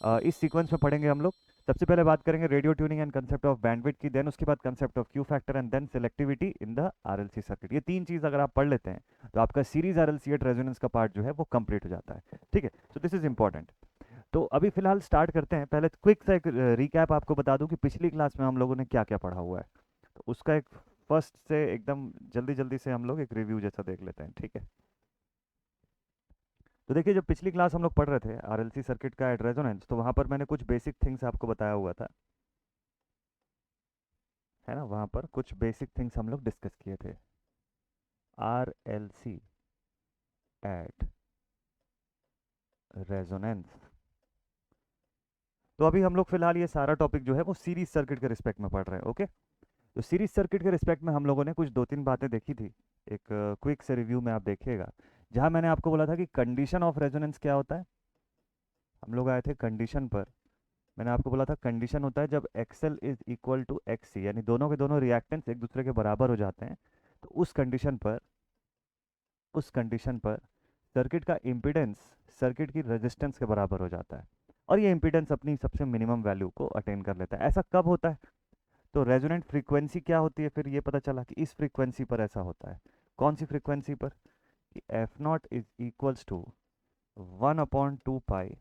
इस सीक्वेंस में पढ़ेंगे हम लोग। सबसे पहले बात करेंगे radio tuning and concept of bandwidth की, देन उसके बाद concept of Q factor and then selectivity in the RLC circuit. ये तीन चीज़ अगर आप पढ़ लेते हैं तो आपका सीरीज आरएलसी एट रेजोनेंस का पार्ट जो है वो कंप्लीट हो जाता है। ठीक है, सो दिस इज इंपॉर्टेंट। तो अभी फिलहाल स्टार्ट करते हैं। पहले क्विक सा एक रिकैप आपको बता दूं कि पिछली क्लास में हम लोगों ने क्या क्या पढ़ा हुआ है। तो उसका एक फर्स्ट से एकदम जल्दी जल्दी से हम लोग एक रिव्यू जैसा देख लेते हैं। ठीक है, तो देखिए, जब पिछली क्लास हम लोग पढ़ रहे थे आरएलसी सर्किट का एट रेजोनेंस, तो वहाँ पर मैंने कुछ बेसिक थिंग्स आपको बताया हुआ था, है ना। वहाँ पर कुछ बेसिक थिंग्स हम लोग डिस्कस किए थे। RLC at resonance. तो अभी हम लोग फिलहाल ये सारा टॉपिक जो है वो सीरीज सर्किट के रिस्पेक्ट में पढ़ रहे हैं। ओके, तो सीरीज सर्किट के रिस्पेक्ट में हम लोगों ने कुछ दो तीन बातें देखी थी। एक क्विक से रिव्यू में आप देखिएगा, जहाँ मैंने आपको बोला था कि कंडीशन ऑफ रेजोनेंस क्या होता है। हम लोग आए थे कंडीशन पर। मैंने आपको बोला था कंडीशन होता है जब XL is equal to XC, यानी दोनों के दोनों रिएक्टेंस एक दूसरे के बराबर हो जाते हैं। तो उस कंडीशन पर सर्किट का इम्पीडेंस सर्किट की रेजिस्टेंस के बराबर हो जाता है, और ये इम्पीडेंस अपनी सबसे मिनिमम वैल्यू को अटेन कर लेता है। ऐसा कब होता है? तो रेजोनेंट फ्रीक्वेंसी क्या होती है, फिर ये पता चला कि इस फ्रीक्वेंसी पर ऐसा होता है। कौन सी फ्रीक्वेंसी पर? कि F naught is equals to 1/2 pi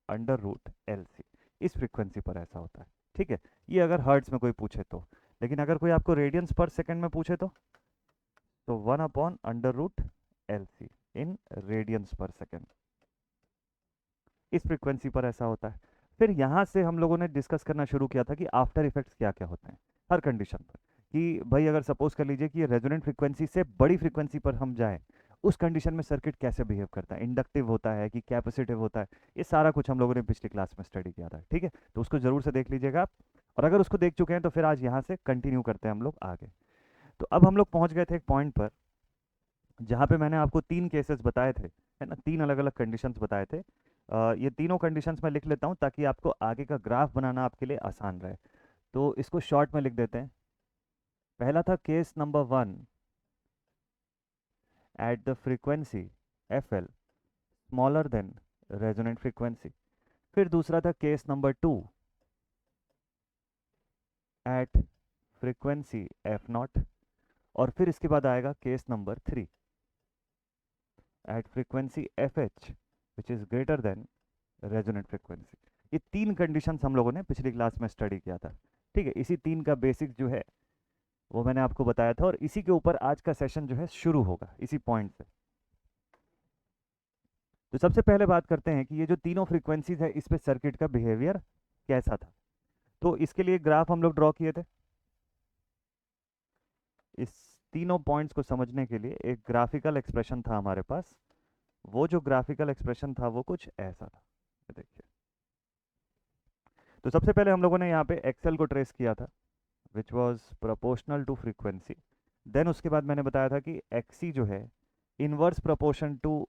under root L C. इस फ्रीक्वेंसी पर ऐसा होता है। ठीक है, ये अगर हर्ट्ज में कोई पूछे तो। लेकिन अगर कोई आपको रेडियंस पर सेकंड में पूछे तो 1/√LC इन रेडियंस पर सेकंड। इस फ्रीक्वेंसी पर ऐसा होता है। फिर यहाँ से हम लोगों ने डिस्कस करना शुरू किया था कि आफ्टर इफेक्ट्स क्या क्या होते हैं हर कंडीशन पर। कि भाई अगर सपोज कर लीजिए कि ये रेजोनेंट फ्रीक्वेंसी से बड़ी फ्रीक्वेंसी पर हम जाएं, उस कंडीशन में सर्किट कैसे बिहेव करता है, इंडक्टिव होता है कि कैपेसिटिव होता है। ये सारा कुछ हम लोगों ने पिछली क्लास में स्टडी किया था। ठीक है, तो उसको जरूर से देख लीजिएगा आप। और अगर उसको देख चुके हैं तो फिर आज यहाँ से कंटिन्यू करते हैं हम लोग आगे। तो अब हम लोग पहुँच गए थे एक पॉइंट पर जहाँ पे मैंने आपको तीन केसेस बताए थे, है ना, तीन अलग अलग कंडीशंस बताए थे। ये तीनों कंडीशंस मैं लिख लेता हूँ ताकि आपको आगे का ग्राफ बनाना आपके लिए आसान रहे। तो इसको शॉर्ट में लिख देते हैं। पहला था case number 1 at the frequency F L smaller than resonant frequency. फिर दूसरा था case number 2 at frequency F naught. और फिर इसके बाद आएगा case number 3 at frequency F H which is greater than resonant frequency. ये तीन कंडीशंस हम लोगों ने पिछली क्लास में स्टडी किया था। ठीक है, इसी तीन का बेसिक जो है वो मैंने आपको बताया था, और इसी के ऊपर आज का सेशन जो है शुरू होगा, इसी पॉइंट से। तो सबसे पहले बात करते हैं कि ये जो तीनों फ्रीक्वेंसीज है इस पे सर्किट का बिहेवियर कैसा था। तो इसके लिए ग्राफ हम लोग ड्रॉ किए थे। इस तीनों पॉइंट्स को समझने के लिए एक ग्राफिकल एक्सप्रेशन था हमारे पास। वो जो ग्राफिकल एक्सप्रेशन था वो कुछ ऐसा था, ये देखिए। तो सबसे पहले हम लोगों ने यहाँ पे एक्सेल को ट्रेस किया था which was proportional to frequency. Then उसके बाद मैंने बताया था कि एक्सी जो है इनवर्स प्रोपोर्शन टू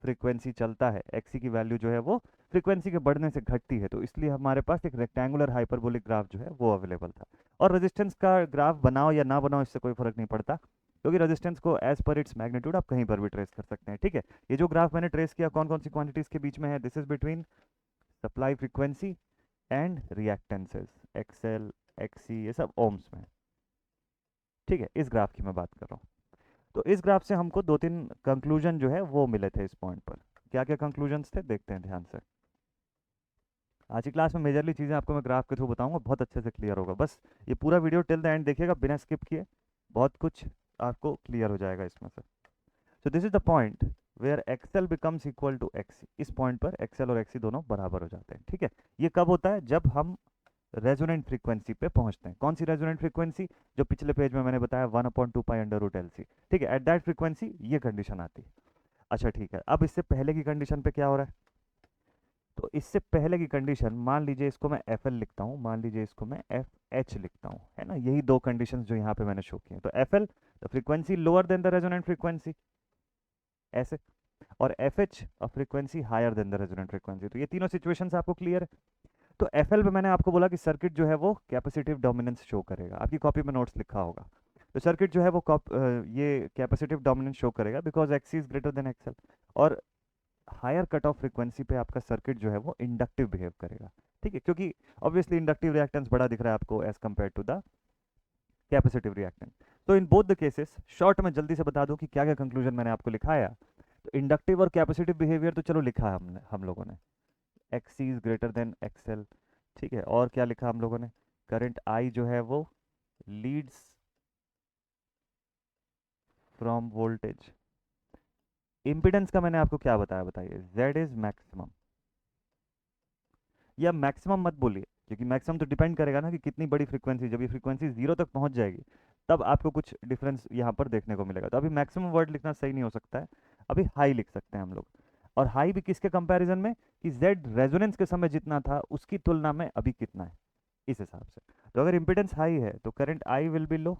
फ्रीक्वेंसी चलता है। एक्सी की वैल्यू जो है वो फ्रीक्वेंसी के बढ़ने से घटती है, तो इसलिए हमारे पास एक रेक्टेंगुलर हाइपरबोलिक ग्राफ जो है वो अवेलेबल था। और रेजिस्टेंस का ग्राफ बनाओ या ना बनाओ इससे कोई फर्क नहीं पड़ता, क्योंकि रेजिस्टेंस को एज पर इट्स मैग्नीट्यूड आप कहीं पर भी ट्रेस कर सकते हैं। ठीक है, ये जो ग्राफ मैंने ट्रेस किया कौन कौन सी क्वांटिटीज के बीच में है, this is between supply frequency and reactances XL XC, ये सब ओम्स में। ठीक है, इस ग्राफ की मैं बात कर रहा हूँ। तो इस ग्राफ से हमको दो तीन कंक्लूजन जो है वो मिले थे इस पॉइंट पर। क्या क्या कंक्लूजन्स थे देखते हैं ध्यान से। आज की क्लास में मेजरली चीज़ें आपको मैं ग्राफ के थ्रू बताऊंगा, बहुत अच्छे से क्लियर होगा। बस ये पूरा वीडियो टिल द एंड देखिएगा बिना स्किप किए, बहुत कुछ आपको क्लियर हो जाएगा इसमें से। So this is the point where XL becomes equal to XC. इस पॉइंट पर एक्सएल और एक्सी दोनों बराबर हो जाते हैं। ठीक है, ये कब होता है? जब हम रेजोनेंट फ्रीक्वेंसी पे पहुंचते हैं। कौन सी रेजोनेंट फ्रीक्वेंसी? जो पिछले पेज में मैंने बताया 1/2 pi under root L C. ठीक है, एट दैट फ्रीक्वेंसी ये कंडीशन आती है। अच्छा ठीक है, अब इससे पहले की कंडीशन पे क्या हो रहा है? तो इससे पहले की कंडीशन, मान लीजिए इसको मैं एफ एल लिखता हूँ, मान लीजिए इसको मैं एफ एच लिखता हूँ, है ना। यही दो कंडीशन जो यहाँ पे मैंने शो की हैं। तो F L the frequency lower than the resonant frequency, ऐसे। और F H a frequency higher than the resonant frequency. तो ये तीनों सिचुएशंस आपको क्लियर है। तो एफ एल पे मैंने आपको बोला कि सर्किट जो है वो कैपेसिटिव डोमिनेंस शो करेगा। आपकी कॉपी में नोट्स लिखा होगा। तो सर्किट जो है वो ये कैपेसिटिव डोमिनेंस शो करेगा because XC is greater than XL. और हायर कट ऑफ फ्रीक्वेंसी पे आपका सर्किट जो है वो इंडक्टिव बिहेव करेगा, ठीक है, क्योंकि ऑब्वियसली इंडक्टिव रिएक्टेंस बड़ा दिख रहा है आपको as compared to the capacitive reactance. तो in both the cases short में जल्दी से बता दूं कि क्या क्या कंक्लूजन मैंने आपको लिखाया। तो इंडक्टिव और कैपेसिटिव बिहेवियर तो चलो लिखा है हमने, हम लोगों ने XC is greater than XL, ठीक है, और क्या लिखा हम लोगों ने, करंट आई जो है वो लीड्स फ्रॉम वोल्टेज। इम्पिडेंस का मैंने आपको क्या बताया, बताइए, जेड इज मैक्सिमम, या मैक्सिमम मत बोलिए, क्योंकि मैक्सिमम तो डिपेंड करेगा ना कि कितनी बड़ी फ्रीक्वेंसी, जब ये फ्रीक्वेंसी जीरो तक पहुंच जाएगी तब आपको कुछ डिफरेंस यहाँ पर देखने को मिलेगा। तो अभी मैक्सिमम वर्ड लिखना सही नहीं हो सकता है, अभी हाई लिख सकते हैं हम लोग। और हाई भी किसके कंपैरिजन में, कि जेड रेजोनेंस के समय जितना था उसकी तुलना में अभी कितना है, इस हिसाब से। तो अगर इम्पिडेंस हाई है तो करंट आई विल बी लो।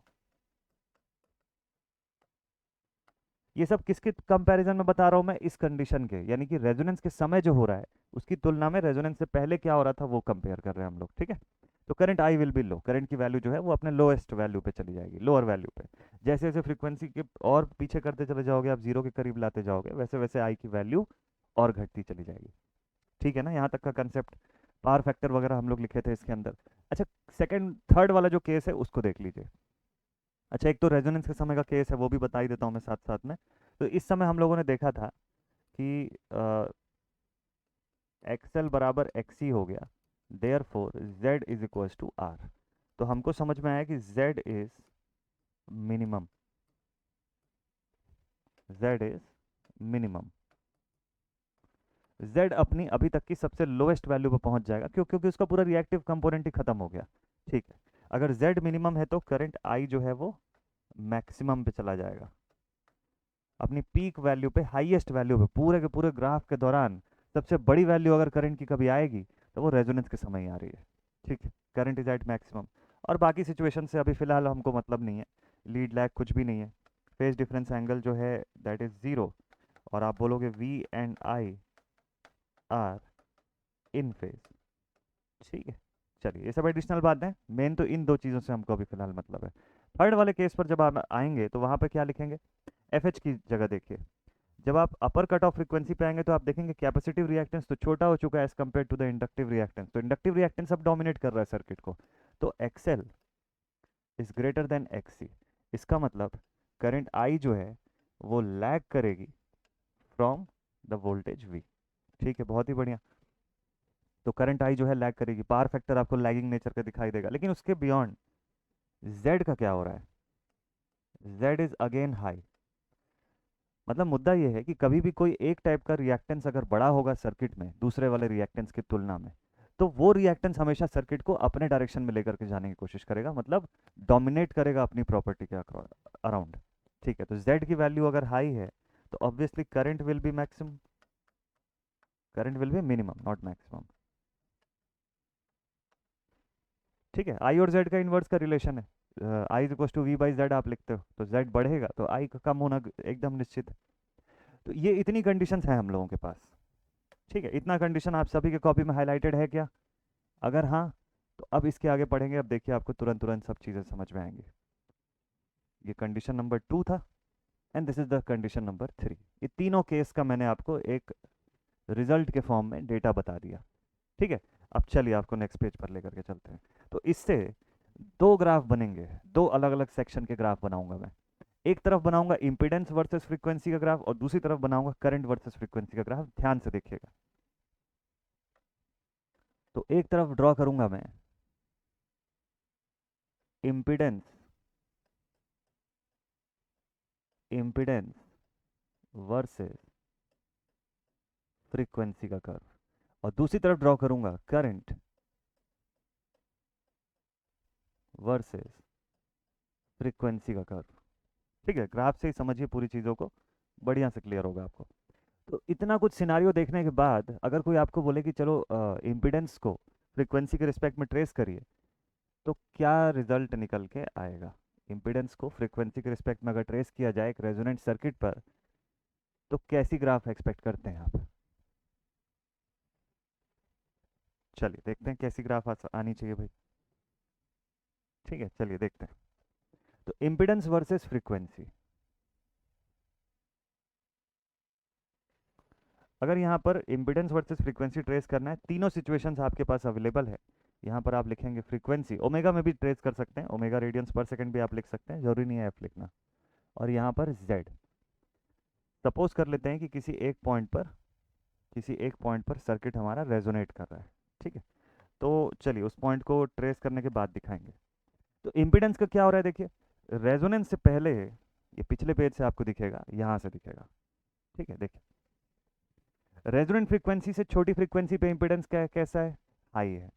ये सब किसके कंपैरिजन में बता रहा हूं मैं, इस कंडीशन के, यानी कि रेजोनेंस के समय जो हो रहा है उसकी तुलना में रेजोनेंस से पहले क्या हो रहा था वो कंपेयर कर रहे हैं हम लोग, ठीक है। तो current I will be low, current की वैल्यू जो है वो अपने लोएस्ट वैल्यू पे चली जाएगी, लोअर वैल्यू पे। जैसे जैसे फ्रीक्वेंसी के और पीछे करते चले जाओगे, आप जीरो के करीब लाते जाओगे, वैसे वैसे आई की वैल्यू और घटती चली जाएगी, ठीक है ना। यहाँ तक का कंसेप्ट, पावर फैक्टर वगैरह हम लोग लिखे थे इसके अंदर। अच्छा, सेकंड थर्ड वाला जो केस है उसको देख लीजिए। अच्छा, एक तो रेजोनेंस के समय का केस है वो भी बता ही देता हूँ मैं साथ साथ में। तो इस समय हम लोगों ने देखा था कि एक्सएल बराबर एक्सी हो गया, therefore Z is equal to R. तो हमको समझ में आया कि Z is minimum, Z is minimum, Z अपनी अभी तक की सबसे लोएस्ट वैल्यू पर पहुंच जाएगा, क्योंकि उसका पूरा रिएक्टिव कंपोनेंट ही खत्म हो गया, ठीक है। अगर जेड मिनिमम है तो करंट आई जो है वो मैक्सिमम पे चला जाएगा, अपनी पीक वैल्यू पे, हाईएस्ट वैल्यू पे, पूरे के पूरे ग्राफ के दौरान सबसे बड़ी वैल्यू अगर करंट की कभी आएगी तो वो रेजोनेंस के समय ही आ रही है, ठीक है। Current is at maximum. और बाकी सिचुएशन से अभी फिलहाल हमको मतलब नहीं है, लीड लैग कुछ भी नहीं है, फेज डिफरेंस एंगल जो है दैट इज जीरो, और आप बोलोगे V and I are in phase, ठीक है। चलिए, ये सब एडिशनल बात है, मेन तो इन दो चीज़ों से हमको अभी फिलहाल मतलब है। थर्ड वाले केस पर जब आप आएंगे तो वहाँ पे क्या लिखेंगे, एफ एच की जगह देखिए, जब आप अपर कट ऑफ फ्रीक्वेंसी पे आएंगे तो आप देखेंगे कैपेसिटिव रिएक्टेंस तो छोटा हो चुका है as compare to the inductive reactance, तो इंडक्टिव रिएक्टेंस अब डोमिनेट कर रहा है सर्किट को। तो XL is greater than XC, इसका मतलब करंट आई जो है वो लैग करेगी फ्रॉम द वोल्टेज वी, ठीक है, बहुत ही बढ़िया। तो करंट आई जो है लैग करेगी, पावर फैक्टर आपको लैगिंग नेचर का दिखाई देगा, लेकिन उसके बियॉन्ड जेड का क्या हो रहा है, जेड इज अगेन हाई। मतलब मुद्दा ये है कि कभी भी कोई एक टाइप का रिएक्टेंस अगर बड़ा होगा सर्किट में दूसरे वाले रिएक्टेंस की तुलना में, तो वो रिएक्टेंस हमेशा सर्किट को अपने डायरेक्शन में लेकर के जाने की कोशिश करेगा, मतलब डोमिनेट करेगा अपनी प्रॉपर्टी के अराउंड, ठीक है। तो जेड की वैल्यू अगर हाई है तो obviously current will be maximum, current will be minimum not maximum, ठीक है। आई और जेड का इन्वर्स का रिलेशन है, I is to V by Z आप लिखते हो तो जेड बढ़ेगा तो आई का कम होना एकदम निश्चित है। तो ये इतनी कंडीशंस हैं हम लोगों के पास, ठीक है। इतना कंडीशन आप सभी के कॉपी में हाईलाइटेड है क्या, अगर हाँ तो अब इसके आगे पढ़ेंगे, अब देखिए आपको तुरंत तुरंत सब चीज़ें समझ में आएंगी। ये कंडीशन नंबर 2 था and this is the condition number 3। ये तीनों केस का मैंने आपको एक रिजल्ट के फॉर्म में डेटा बता दिया, ठीक है। अब चलिए आपको नेक्स्ट पेज पर लेकर के चलते हैं। तो इससे दो ग्राफ बनेंगे, दो अलग अलग सेक्शन के ग्राफ बनाऊंगा मैं। एक तरफ बनाऊंगा इम्पीडेंस वर्सेस फ्रीक्वेंसी का ग्राफ और दूसरी तरफ बनाऊंगा करंट वर्सेस फ्रीक्वेंसी का ग्राफ, ध्यान से देखिएगा। तो एक तरफ ड्रॉ करूंगा मैं इम्पीडेंस, इम्पीडेंस वर्सेस फ्रीक्वेंसी का कर्व, और दूसरी तरफ ड्रॉ करूंगा करंट वर्सेस फ्रीक्वेंसी का कर्व, ठीक है। ग्राफ से ही समझिए पूरी चीज़ों को, बढ़िया से क्लियर होगा आपको। तो इतना कुछ सिनारियो देखने के बाद अगर कोई आपको बोले कि चलो इम्पीडेंस को फ्रीक्वेंसी के रिस्पेक्ट में ट्रेस करिए, तो क्या रिजल्ट निकल के आएगा। इम्पीडेंस को फ्रीक्वेंसी के रिस्पेक्ट में अगर ट्रेस किया जाए एक रेजोनेंट सर्किट पर, तो कैसी ग्राफ एक्सपेक्ट करते हैं आप। चलिए देखते हैं कैसी ग्राफ आनी चाहिए भाई, ठीक है, चलिए देखते हैं। तो इम्पीडेंस वर्सेस फ्रीक्वेंसी, अगर यहाँ पर इम्पिडेंस वर्सेस फ्रीक्वेंसी ट्रेस करना है, तीनों सिचुएशंस आपके पास अवेलेबल है। यहाँ पर आप लिखेंगे फ्रीक्वेंसी, ओमेगा में भी ट्रेस कर सकते हैं, ओमेगा रेडियंस पर सेकंड भी आप लिख सकते हैं, जरूरी नहीं है एफ लिखना। और यहाँ पर जेड, सपोज कर लेते हैं कि किसी एक पॉइंट पर सर्किट हमारा रेजोनेट कर रहा है, ठीक है। तो चलिए उस पॉइंट को ट्रेस करने के बाद दिखाएंगे। तो इम्पिडेंस का क्या हो रहा है, देखिए रेजोनेंस से पहले, ये पिछले पेज से आपको दिखेगा, यहाँ से दिखेगा, ठीक है। देखिए रेजोनेंट फ्रीक्वेंसी से छोटी फ्रीक्वेंसी पे इम्पिडेंस कैसा है, हाई है।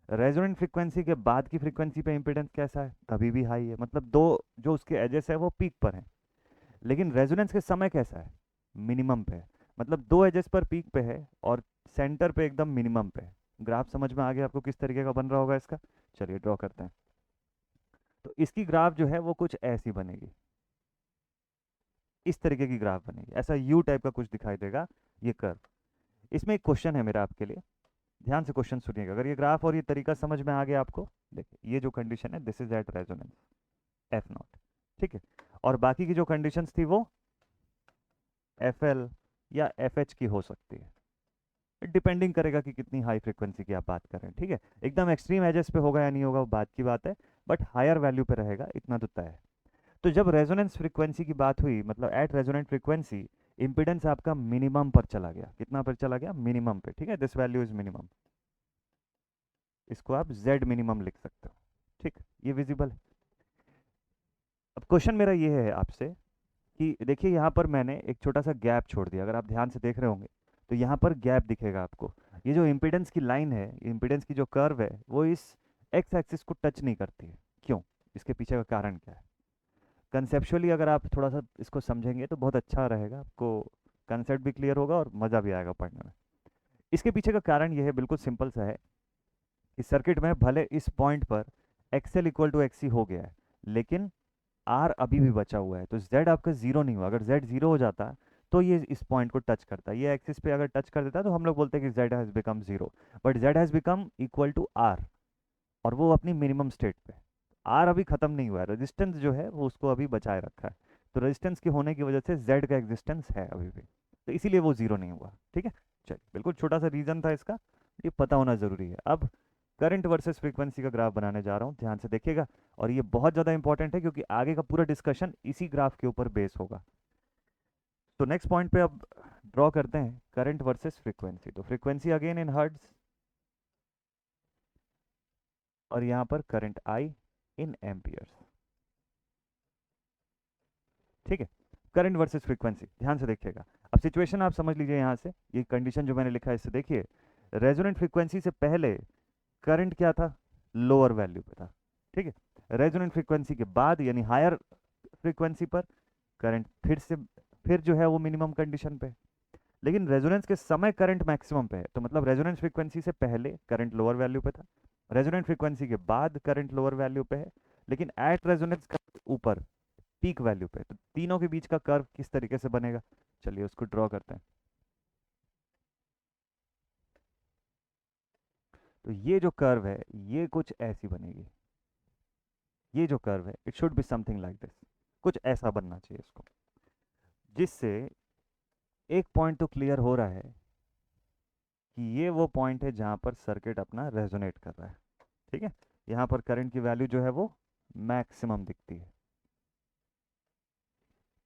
रेजोनेंट फ्रीक्वेंसी के बाद की फ्रीक्वेंसी पे इम्पिडेंस कैसा है, तभी भी हाई है। मतलब दो जो उसके एजेस है वो पीक पर हैं, लेकिन रेजोनेंस के समय कैसा है, मिनिमम पे है। मतलब दो एजेस पर पीक पे है और सेंटर पे एकदम मिनिमम पे है। ग्राफ समझ में आ गया आपको किस तरीके का बन रहा होगा इसका। चलिए ड्रॉ करते हैं। तो इसकी ग्राफ जो है वो कुछ ऐसी बनेगी, इस तरीके की ग्राफ बनेगी, ऐसा यू टाइप का कुछ दिखाई देगा ये कर्व। इसमें एक क्वेश्चन है मेरा आपके लिए, ध्यान से क्वेश्चन सुनिएगा। अगर ये ग्राफ और ये तरीका समझ में आ गया आपको, देखिए ये जो कंडीशन है this is at resonance F not, ठीक है। और बाकी की जो कंडीशंस थी वो एफ एल या एफ एच की हो सकती है, डिपेंडिंग करेगा कि कितनी हाई फ्रीक्वेंसी की आप बात कर रहे हैं, ठीक है। एकदम एक्सट्रीम एजेस पे होगा या नहीं होगा वो बात की बात है, बट हायर वैल्यू पे रहेगा, इतना तो तय है। तो जब रेजोनेंस फ्रीक्वेंसी की बात हुई, मतलब एट रेजोनेंट फ्रीक्वेंसी इम्पिडेंस आपका मिनिमम पर चला गया। कितना पर चला गया, मिनिमम पे, ठीक है। दिस वैल्यू इज मिनिमम, इसको आप z मिनिमम लिख सकते हो, ठीक। ये विजिबल है। अब क्वेश्चन मेरा ये है आपसे कि देखिए यहाँ पर मैंने एक छोटा सा गैप छोड़ दिया, अगर आप ध्यान से देख रहे होंगे तो यहाँ पर गैप दिखेगा आपको। ये जो इम्पिडेंस की लाइन है, इम्पिडेंस की जो कर्व है, वो इस एक्स एक्सिस को टच नहीं करती है। क्यों, इसके पीछे का कारण क्या है। कंसेप्चुअली अगर आप थोड़ा सा इसको समझेंगे तो बहुत अच्छा रहेगा, आपको कंसेप्ट भी क्लियर होगा और मज़ा भी आएगा पढ़ने में। इसके पीछे का कारण ये है, बिल्कुल सिंपल सा है, कि सर्किट में भले इस पॉइंट पर एक्सएल इक्वल टू एक्सी हो गया है, लेकिन आर अभी भी बचा हुआ है। तो जेड आपका जीरो नहीं हुआ। अगर जेड जीरो हो जाता तो ये इस पॉइंट को टच करता, ये एक्सिस पे अगर टच कर देता तो हम लोग बोलते हैं कि Z has become zero, but Z has become equal to R, और वो अपनी मिनिमम स्टेट पे। आर अभी खत्म नहीं हुआ है, रेजिस्टेंस जो है वो उसको अभी बचाए रखा है। तो रेजिस्टेंस के होने की वजह से जेड का एग्जिस्टेंस है अभी भी, तो इसीलिए वो जीरो नहीं हुआ, ठीक है। चलिए बिल्कुल छोटा सा रीजन था इसका, ये पता होना जरूरी है। अब करंट वर्सेस फ्रीक्वेंसी का ग्राफ बनाने जा रहा हूँ, ध्यान से देखिएगा। और ये बहुत ज़्यादा इंपॉर्टेंट है क्योंकि आगे का पूरा डिस्कशन इसी ग्राफ के ऊपर बेस होगा। तो नेक्स्ट पॉइंट पे अब ड्रॉ करते हैं करंट वर्सेस फ्रीक्वेंसी। तो फ्रीक्वेंसी अगेन इन हर्ट्ज, और यहाँ पर करंट आई इन एम्पियर्स, ठीक है। करंट वर्सेस फ्रीक्वेंसी, ध्यान से देखिएगा। अब सिचुएशन आप समझ लीजिए, यहाँ से ये कंडीशन जो मैंने लिखा है इससे देखिए, रेजोनेंट फ्रीक्वेंसी से पहले करंट क्या था, लोअर वैल्यू पे था, ठीक है। रेजोनेंट फ्रीक्वेंसी के बाद यानी हायर फ्रीक्वेंसी पर करंट फिर जो है वो मिनिमम कंडीशन पे। लेकिन रेजोनेंस के समय करंट मैक्सिमम पे है, तो मतलब रेजोनेंस फ्रीक्वेंसी से पहले करंट लोअर वैल्यू पे था, रेजोनेंट फ्रीक्वेंसी के बाद करंट लोअर वैल्यू पे है, लेकिन एट रेजोनेंस का ऊपर पीक वैल्यू पे। तो तीनों के बीच का कर्व किस तरीके से बनेगा, चलिए उसको ड्रॉ करते हैं। तो ये जो कर्व है ये कुछ ऐसी बनेगी, ये जो कर्व है it should be something like this, कुछ ऐसा बनना चाहिए इसको, जिससे एक पॉइंट तो क्लियर हो रहा है कि ये वो पॉइंट है जहां पर सर्किट अपना रेजोनेट कर रहा है, ठीक है। यहाँ पर करंट की वैल्यू जो है वो मैक्सिमम दिखती है,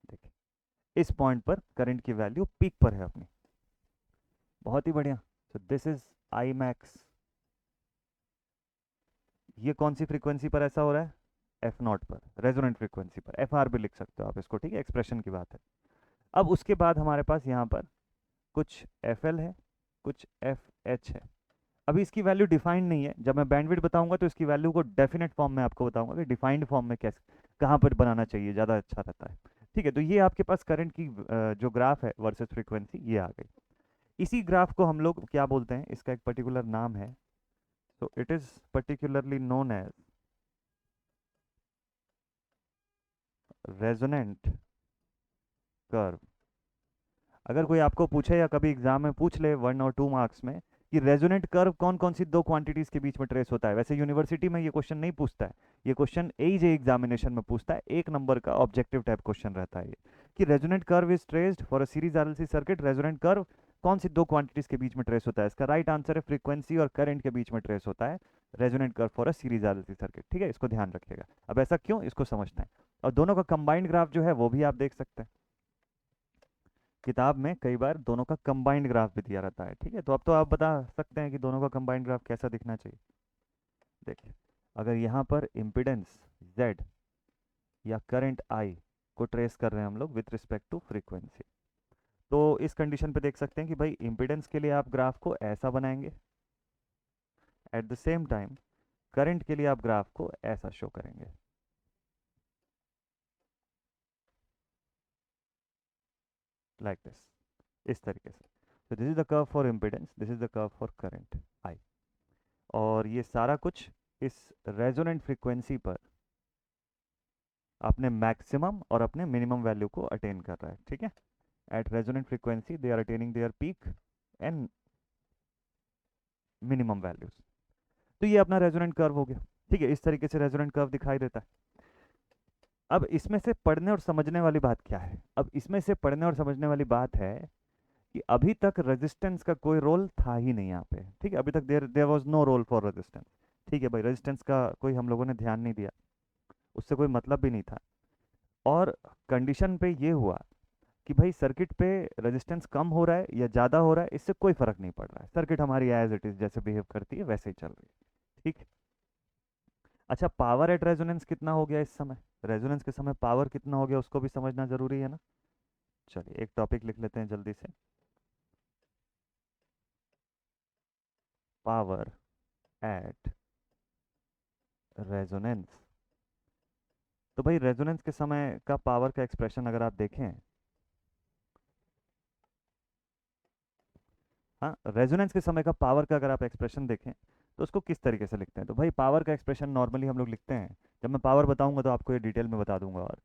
देखिए इस पॉइंट पर करंट की वैल्यू पीक पर है अपनी, बहुत ही बढ़िया। तो दिस इज आई मैक्स। ये कौन सी फ्रीक्वेंसी पर ऐसा हो रहा है, एफ नॉट पर, रेजोनेंट फ्रीक्वेंसी पर। एफ आर भी लिख सकते हो आप इसको, ठीक है, एक्सप्रेशन की बात है। अब उसके बाद हमारे पास यहाँ पर कुछ एफ एल है, कुछ एफ एच है। अभी इसकी वैल्यू डिफाइंड नहीं है, जब मैं बैंडविड्थ बताऊंगा तो इसकी वैल्यू को डेफिनेट फॉर्म में आपको बताऊंगा कि डिफाइंड फॉर्म में कैसे कहाँ पर बनाना चाहिए, ज़्यादा अच्छा रहता है, ठीक है। तो ये आपके पास करंट की जो ग्राफ है वर्सेस फ्रीक्वेंसी ये आ गई। इसी ग्राफ को हम लोग क्या बोलते हैं, इसका एक पर्टिकुलर नाम है, तो it is particularly known as resonant curve. अगर कोई आपको पूछे या कभी एग्जाम में पूछ ले 1 और 2 मार्क्स में कि रेजोनेंट कर्व कौन कौन सी दो क्वांटिटीज के बीच में ट्रेस होता है, वैसे यूनिवर्सिटी में ये क्वेश्चन नहीं पूछता है, ये क्वेश्चन एजे एग्जामिनेशन में पूछता है, 1 नंबर का ऑब्जेक्टिव टाइप क्वेश्चन रहता है ये, कि resonant curve is traced for a series RLC circuit, resonant curve कौन सी दो क्वांटिटीज के बीच में ट्रेस होता है? इसका राइट आंसर है फ्रीक्वेंसी और करंट के बीच में ट्रेस होता है resonant curve for a series RLC circuit. ठीक है, इसको ध्यान रखिएगा। अब ऐसा क्यों, इसको समझते हैं। और दोनों का कंबाइंड ग्राफ जो है वो भी आप देख सकते हैं किताब में, कई बार दोनों का कंबाइंड ग्राफ भी दिया रहता है। ठीक है, तो अब तो आप बता सकते हैं कि दोनों का कंबाइंड ग्राफ कैसा दिखना चाहिए। देखिए, अगर यहाँ पर इम्पिडेंस Z या करंट I को ट्रेस कर रहे हैं हम लोग विथ रिस्पेक्ट टू फ्रीक्वेंसी, तो इस कंडीशन पे देख सकते हैं कि भाई इम्पिडेंस के लिए आप ग्राफ को ऐसा बनाएंगे, at the same time current के लिए आप ग्राफ को ऐसा शो करेंगे, लाइक दिस, इस तरीके से। तो this is the curve for impedance, this is the curve for current I, और ये सारा कुछ इस रेजोनेंट फ्रीक्वेंसी पर अपने मैक्सिमम और अपने मिनिमम वैल्यू को अटेन कर रहा है। ठीक है, at resonant frequency they are attaining their peak and minimum values. तो ये अपना रेजोनेंट कर्व हो गया। ठीक है, इस तरीके से रेजोनेंट कर्व दिखाई देता है। अब इसमें से पढ़ने और समझने वाली बात क्या है? अब इसमें से पढ़ने और समझने वाली बात है कि अभी तक रेजिस्टेंस का कोई रोल था ही नहीं यहाँ पे। ठीक है, अभी तक there was no role for resistance. ठीक है भाई, रेजिस्टेंस का कोई हम लोगों ने ध्यान नहीं दिया, उससे कोई मतलब भी नहीं था। और कंडीशन पे ये हुआ कि भाई सर्किट पे रेजिस्टेंस कम हो रहा है या ज़्यादा हो रहा है, इससे कोई फर्क नहीं पड़ रहा है, सर्किट हमारी एज इट इज़ जैसे बिहेव करती है वैसे ही चल रही है। ठीक है, अच्छा, पावर एट रेजोनेंस कितना हो गया इस समय? रेजोनेंस के समय पावर कितना हो गया उसको भी समझना जरूरी है ना। चलिए एक टॉपिक लिख लेते हैं जल्दी से, पावर एट रेजोनेंस। तो भाई रेजोनेंस के समय का पावर का एक्सप्रेशन अगर आप देखें, हाँ, रेजोनेंस के समय का पावर का अगर आप एक्सप्रेशन देखें तो उसको किस तरीके से लिखते हैं? तो भाई पावर का एक्सप्रेशन नॉर्मली हम लोग लिखते हैं, जब मैं पावर बताऊंगा तो आपको ये डिटेल में बता दूंगा, और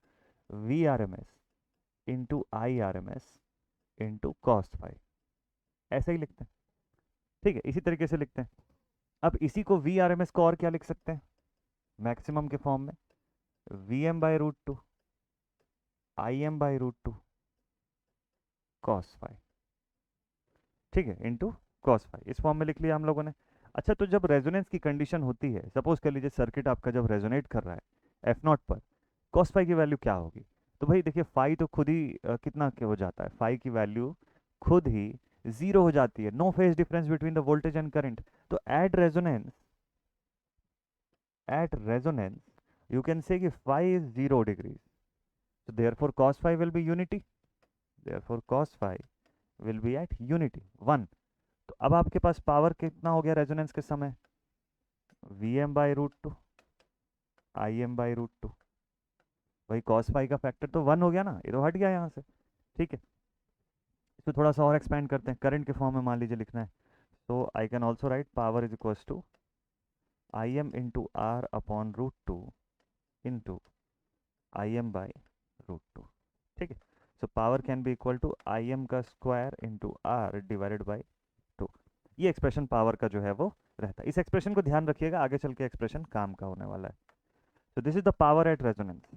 V R M S into I R M S into cos phi, ऐसे ही लिखते हैं। ठीक है, इसी तरीके से लिखते हैं। अब इसी को वी आर एम एस को और क्या लिख सकते हैं मैक्सिमम के फॉर्म में? V M by root two I M by root two cos phi. ठीक है, इंटू कॉस फाई, इस फॉर्म में लिख लिया हम लोगों ने। अच्छा, तो जब रेजोनेंस की कंडीशन होती है, सपोज कर लीजिए सर्किट आपका जब रेजोनेट कर रहा है एफ नॉट पर, कॉस फाई की वैल्यू क्या होगी? तो भाई देखिए, फाई तो खुद ही कितना के हो जाता है, फाई की वैल्यू खुद ही जीरो हो जाती है, no phase difference between the voltage and current. तो at resonance you can say कि phi is 0 degrees, so therefore cos phi will be unity, therefore cos phi will be at unity 1। तो अब आपके पास power कितना हो गया resonance के समय? Vm by root two I M by root two. वही cos phi का फैक्टर तो 1 हो गया ना, ये तो हट गया यहाँ से। ठीक है, इसको थोड़ा सा और एक्सपेंड करते हैं, करंट के फॉर्म में मान लीजिए लिखना है, तो I can also write power is equals to I M into R upon root two into I M by root two. ठीक है, so power can be equal to I M का square into R divided by two. ये expression power का जो है वो रहता है। इस एक्सप्रेशन को ध्यान रखिएगा, आगे चल के एक्सप्रेशन काम का होने वाला है। So this is the power at resonance.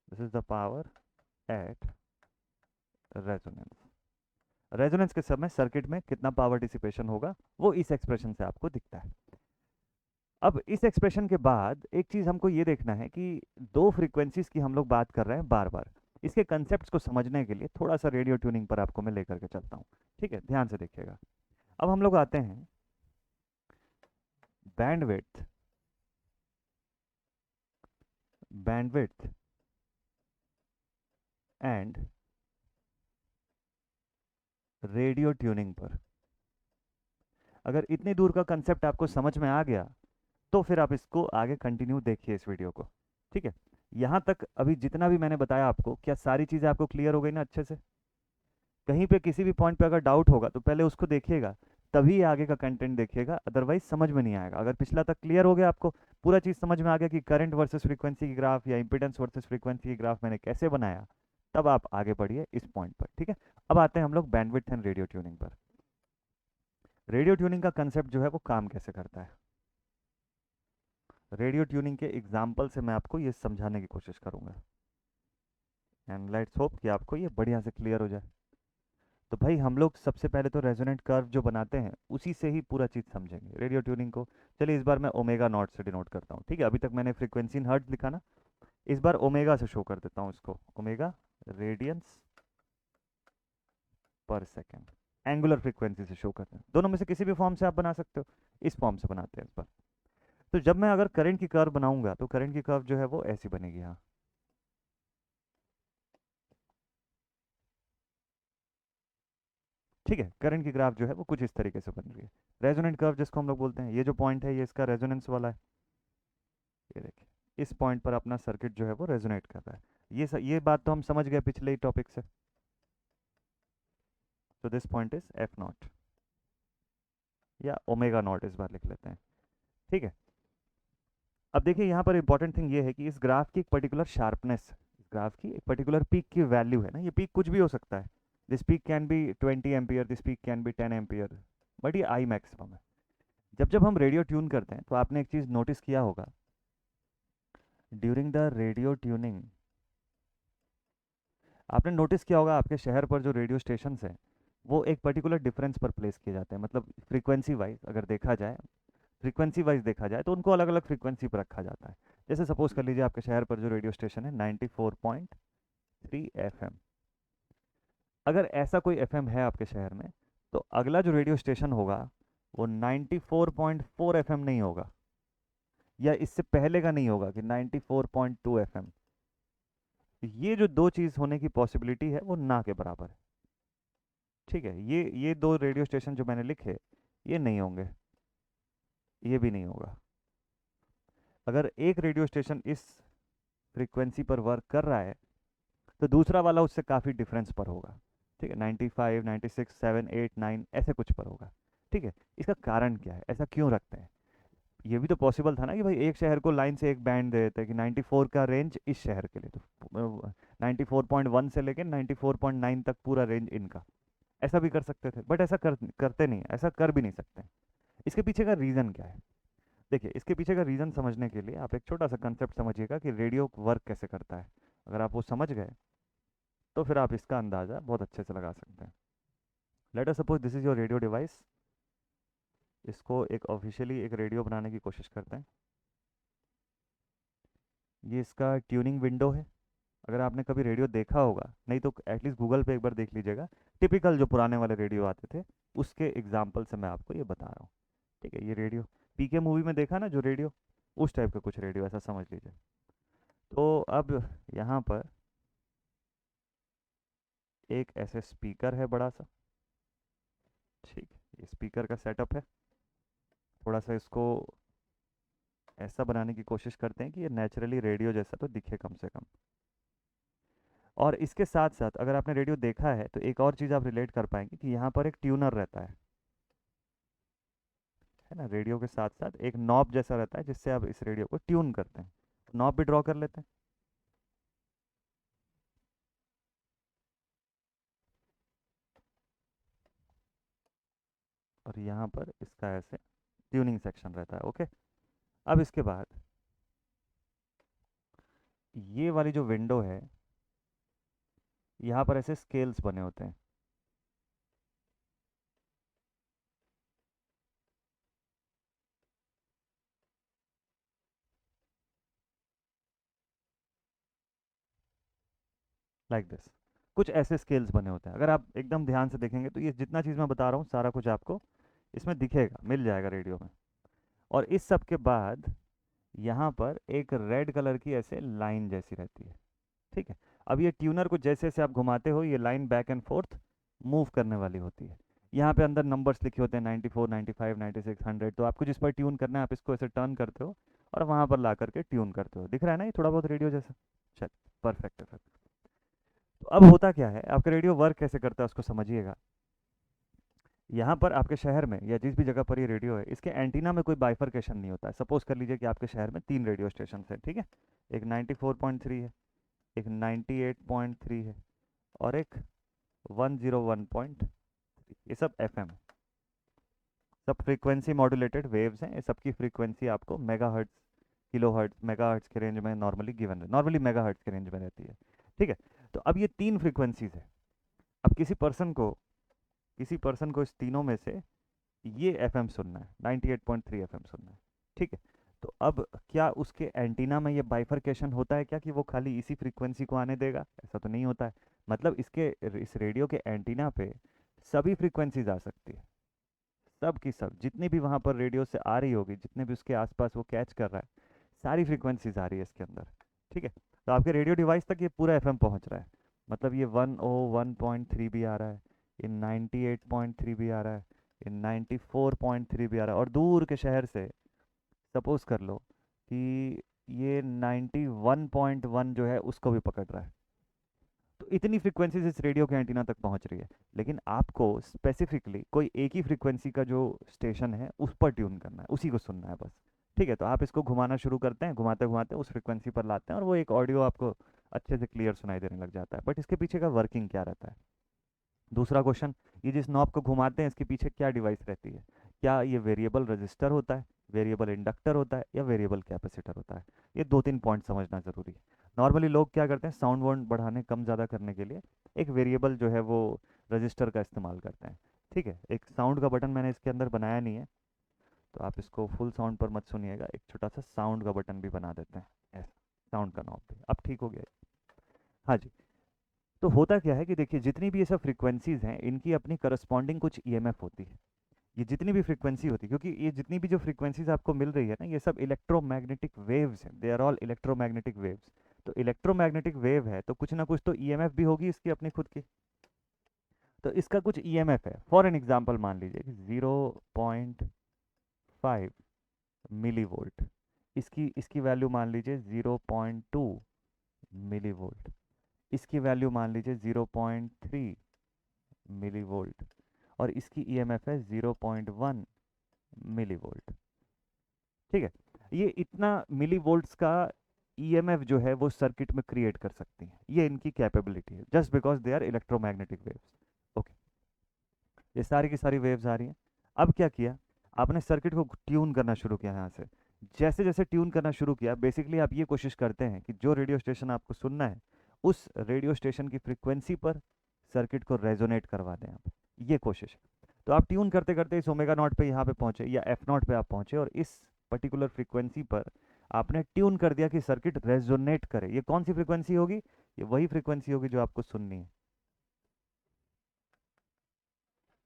This is the power at resonance. Resonance के समय सर्किट में कितना पावर डिसिपेशन होगा वो इस एक्सप्रेशन से आपको दिखता है। अब इस एक्सप्रेशन के बाद एक चीज हमको ये देखना है कि दो फ्रीक्वेंसीज की हम लोग बात कर रहे हैं बार बार, इसके कंसेप्ट को समझने के लिए थोड़ा सा रेडियो ट्यूनिंग पर आपको मैं लेकर के चलता हूँ। ठीक है, ध्यान से देखिएगा। अब हम लोग आते हैं bandwidth bandwidth and radio tuning पर। अगर इतनी दूर का कंसेप्ट आपको समझ में आ गया तो फिर आप इसको आगे कंटिन्यू देखिए इस वीडियो को। ठीक है, यहाँ तक अभी जितना भी मैंने बताया आपको, क्या सारी चीज़ें आपको क्लियर हो गई ना अच्छे से? कहीं पे किसी भी पॉइंट पे अगर डाउट होगा तो पहले उसको देखिएगा, तभी आगे का कंटेंट देखिएगा, अदरवाइज समझ में नहीं आएगा। अगर पिछला तक क्लियर हो गया, आपको पूरा चीज़ समझ में आ गया कि करंट वर्सेस फ्रीक्वेंसी की ग्राफ या इंपिडेंस वर्सेस फ्रीक्वेंसी की ग्राफ मैंने कैसे बनाया, तब आप आगे बढ़िए इस पॉइंट पर। ठीक है, अब आते हैं हम लोग बैंडविड्थ एंड रेडियो ट्यूनिंग पर। रेडियो ट्यूनिंग का कंसेप्ट जो है वो काम कैसे करता है, रेडियो ट्यूनिंग के एग्जाम्पल से मैं आपको ये समझाने की कोशिश करूंगा, एंड लेट्स होप कि आपको ये बढ़िया से क्लियर हो जाए। तो भाई हम लोग सबसे पहले तो रेजोनेंट कर्व जो बनाते हैं उसी से ही पूरा चीज़ समझेंगे रेडियो ट्यूनिंग को। चलिए इस बार मैं ओमेगा नॉट से डिनोट करता हूँ, ठीक है। अभी तक मैंने फ्रीक्वेंसी इन हर्ट्ज लिखा ना, इस बार ओमेगा से शो कर देता हूँ इसको, ओमेगा रेडियंस पर सेकेंड, एंगुलर फ्रीक्वेंसी से शो करते हैं। दोनों में से किसी भी फॉर्म से आप बना सकते हो, इस फॉर्म से बनाते हैं इस बार। तो जब मैं अगर करंट की कर्व बनाऊंगा तो करंट की कर्व जो है वो ऐसी बनेगी, हाँ ठीक है। करंट की ग्राफ जो है वो कुछ इस तरीके से बन रही है। रेजोनेंट कर्व जिसको हम लोग बोलते हैं, ये जो पॉइंट है ये इसका रेजोनेंस वाला है, ये देखिए इस पॉइंट पर अपना सर्किट जो है वो रेजोनेट कर रहा है। ये बात तो हम समझ गए पिछले ही टॉपिक से। तो this point is F not या ओमेगा नॉट, इस बार लिख लेते हैं, ठीक है। अब देखिए यहाँ पर इंपॉर्टेंट थिंग ये है कि इस ग्राफ की एक पर्टिकुलर शार्पनेस, इस ग्राफ की एक पर्टिकुलर पीक की वैल्यू है ना, ये पीक कुछ भी हो सकता है। This peak can be 20 ampere, this peak can be 10 ampere, but ये आई मैक्सिमम है। जब जब हम रेडियो ट्यून करते हैं तो आपने एक चीज़ नोटिस किया होगा, ड्यूरिंग द रेडियो ट्यूनिंग आपने नोटिस किया होगा आपके शहर पर जो रेडियो स्टेशन हैं वो एक पर्टिकुलर डिफरेंस पर प्लेस किए जाते हैं, मतलब फ्रीक्वेंसी वाइज अगर देखा जाए, फ्रीक्वेंसी वाइज देखा जाए तो उनको अलग अलग फ्रीक्वेंसी पर रखा जाता है। जैसे सपोज कर लीजिए आपके शहर पर जो रेडियो स्टेशन है 94.3 एफएम, अगर ऐसा कोई एफएम है आपके शहर में तो अगला जो रेडियो स्टेशन होगा वो 94.4 एफएम नहीं होगा, या इससे पहले का नहीं होगा कि 94.2 एफएम। ये जो दो चीज़ होने की पॉसिबिलिटी है वो ना के बराबर है, ठीक है। ये दो रेडियो स्टेशन जो मैंने लिखे ये नहीं होंगे, ये भी नहीं होगा। अगर एक रेडियो स्टेशन इस फ्रीक्वेंसी पर वर्क कर रहा है तो दूसरा वाला उससे काफ़ी डिफरेंस पर होगा, ठीक है। 95, 96, 7, 8, 9 ऐसे कुछ पर होगा, ठीक है। इसका कारण क्या है, ऐसा क्यों रखते हैं? ये भी तो पॉसिबल था ना कि भाई एक शहर को लाइन से एक बैंड दे देते हैं कि 94 का रेंज इस शहर के लिए, तो 94.1 से लेकर 94.9 तक पूरा रेंज इनका, ऐसा भी कर सकते थे। बट ऐसा करते नहीं, ऐसा कर भी नहीं सकते। इसके पीछे का रीज़न क्या है? देखिए इसके पीछे का रीज़न समझने के लिए आप एक छोटा सा कंसेप्ट समझिएगा कि रेडियो वर्क कैसे करता है। अगर आप वो समझ गए तो फिर आप इसका अंदाज़ा बहुत अच्छे से लगा सकते हैं। Let us suppose this is your radio device, इसको एक ऑफिशियली एक रेडियो बनाने की कोशिश करते हैं। ये इसका ट्यूनिंग विंडो है। अगर आपने कभी रेडियो देखा होगा, नहीं तो एटलीस्ट गूगल पे एक बार देख लीजिएगा, टिपिकल जो पुराने वाले रेडियो आते थे उसके एग्जाम्पल से मैं आपको ये बता रहा हूँ, ठीक है। ये रेडियो पीके मूवी में देखा ना जो रेडियो, उस टाइप का कुछ रेडियो ऐसा समझ लीजिए। तो अब यहाँ पर एक ऐसे स्पीकर है बड़ा सा, ठीक है। ये स्पीकर का सेटअप है। थोड़ा सा इसको ऐसा बनाने की कोशिश करते हैं कि ये नेचुरली रेडियो जैसा तो दिखे कम से कम। और इसके साथ साथ अगर आपने रेडियो देखा है तो एक और चीज़ आप रिलेट कर पाएंगे कि यहाँ पर एक ट्यूनर रहता है ना। रेडियो के साथ साथ एक नॉब जैसा रहता है जिससे आप इस रेडियो को ट्यून करते हैं। नॉब भी ड्रॉ कर लेते हैं। और यहाँ पर इसका ऐसे ट्यूनिंग सेक्शन रहता है, ओके। अब इसके बाद ये वाली जो विंडो है, यहाँ पर ऐसे स्केल्स बने होते हैं, लाइक दिस। कुछ ऐसे स्केल्स बने होते हैं, अगर आप एकदम ध्यान से देखेंगे तो ये जितना चीज़ मैं बता रहा हूँ सारा कुछ आपको इसमें दिखेगा, मिल जाएगा रेडियो में। और इस सब के बाद यहाँ पर एक रेड कलर की ऐसे लाइन जैसी रहती है, ठीक है। अब ये ट्यूनर को जैसे जैसे आप घुमाते हो ये line back and fourth move करने वाली होती है। यहाँ पे अंदर नंबर्स लिखे होते हैं 94, 95, 96, 100, तो आपको जिस पर ट्यून करना है आप इसको ऐसे टर्न करते हो और वहाँ पर ला करके ट्यून करते हो। दिख रहा है ना ये थोड़ा बहुत रेडियो जैसा? चल, परफेक्ट है फिर। तो अब होता क्या है, आपका रेडियो वर्क कैसे करता है उसको समझिएगा। यहाँ पर आपके शहर में या जिस भी जगह पर ये रेडियो है इसके एंटीना में कोई बाइफरकेशन नहीं होता है। सपोज कर लीजिए कि आपके शहर में 3 रेडियो स्टेशन है, ठीक है। एक 94.3 है, एक 98.3 है और एक 101.3। ये सब एफएम है, सब फ्रीक्वेंसी मॉड्यूलेटेड वेव्स हैं। ये सबकी फ्रीक्वेंसी आपको मेगाहर्ट्ज, किलोहर्ट्ज, मेगाहर्ट्ज के रेंज में नॉर्मली गिवन है, नॉर्मली मेगाहर्ट्ज के रेंज में रहती है, ठीक है। तो अब ये 3 फ्रीक्वेंसीज है। अब किसी पर्सन को किसी पर्सन को इस तीनों में से ये एफएम सुनना है, 98.3 एफएम सुनना है, ठीक है। तो अब क्या उसके एंटीना में ये बाइफरकेशन होता है क्या कि वो खाली इसी फ्रीक्वेंसी को आने देगा? ऐसा तो नहीं होता है। मतलब इस रेडियो के एंटीना पे सभी फ्रीक्वेंसीज आ सकती है, सब की सब, जितनी भी वहाँ पर रेडियो से आ रही होगी, जितने भी उसके आसपास वो कैच कर रहा है, सारी फ्रीक्वेंसीज आ रही है इसके अंदर, ठीक है। तो आपके रेडियो डिवाइस तक ये पूरा एफएम पहुँच रहा है। मतलब ये 101.3 भी आ रहा है, इन 98.3 भी आ रहा है, इन 94.3 भी आ रहा है, और दूर के शहर से सपोज कर लो कि ये 91.1 जो है उसको भी पकड़ रहा है। तो इतनी फ्रीक्वेंसीज इस रेडियो के एंटीना तक पहुंच रही है, लेकिन आपको स्पेसिफिकली कोई एक ही फ्रीक्वेंसी का जो स्टेशन है उस पर ट्यून करना है, उसी को सुनना है बस, ठीक है। तो आप इसको घुमाना शुरू करते हैं, घुमाते घुमाते उस फ्रीक्वेंसी पर लाते हैं और वो एक ऑडियो आपको अच्छे से क्लियर सुनाई देने लग जाता है। बट इसके पीछे का वर्किंग क्या रहता है? दूसरा क्वेश्चन, ये जिस नॉब को घुमाते हैं इसके पीछे क्या डिवाइस रहती है? क्या ये वेरिएबल रजिस्टर होता है, वेरिएबल इंडक्टर होता है, या वेरिएबल कैपेसिटर होता है? ये 2-3 पॉइंट समझना ज़रूरी है। नॉर्मली लोग क्या करते हैं, साउंड वाउंड बढ़ाने कम ज़्यादा करने के लिए एक वेरिएबल जो है वो रजिस्टर का इस्तेमाल करते हैं, ठीक है। एक साउंड का बटन मैंने इसके अंदर बनाया नहीं है, तो आप इसको फुल साउंड पर मत सुनिएगा, एक छोटा सा साउंड का बटन भी बना देते हैं ऐसा, साउंड का नॉब भी। अब ठीक हो गया? हाँ जी। तो होता क्या है कि देखिए, जितनी भी ये सब फ्रीक्वेंसीज हैं इनकी अपनी करस्पॉन्डिंग कुछ ईएमएफ होती है। ये जितनी भी फ्रीक्वेंसी होती है, क्योंकि ये जितनी भी जो फ्रीक्वेंसीज आपको मिल रही है ना, ये सब इलेक्ट्रोमैग्नेटिक वेव्स हैं, they are all electromagnetic waves. तो इलेक्ट्रोमैग्नेटिक वेव है तो कुछ ना कुछ तो ईएमएफ भी होगी इसकी अपनी खुद की। तो इसका कुछ ईएमएफ है, फॉर एन एग्जांपल मान लीजिए कि 0.5 मिली वोल्ट, इसकी इसकी वैल्यू मान लीजिए 0.2 मिली वोल्ट, इसकी वैल्यू मान लीजिए 0.3 मिली वोल्ट, और इसकी ईएमएफ है 0.1 मिली वोल्ट, ठीक है। ये इतना मिली वोल्ट्स का ईएमएफ जो है वो सर्किट में क्रिएट कर सकती हैं, ये इनकी कैपेबिलिटी है, just because they are electromagnetic waves. Okay, ये सारी की सारी वेव्स आ रही हैं। अब क्या किया आपने, सर्किट को ट्यून करना शुरू किया यहाँ से। जैसे जैसे ट्यून करना शुरू किया, बेसिकली आप ये कोशिश करते हैं कि जो रेडियो स्टेशन आपको सुनना है उस रेडियो स्टेशन की फ्रीक्वेंसी पर सर्किट को रेजोनेट करवा दें आप, ये कोशिश है। तो आप ट्यून करते करते इस ओमेगा नॉट पे यहाँ पे पहुँचे या एफ नॉट पे आप पहुँचे, और इस पर्टिकुलर फ्रीक्वेंसी पर आपने ट्यून कर दिया कि सर्किट रेजोनेट करे। ये कौन सी फ्रीक्वेंसी होगी? ये वही फ्रीक्वेंसी होगी जो आपको सुननी है।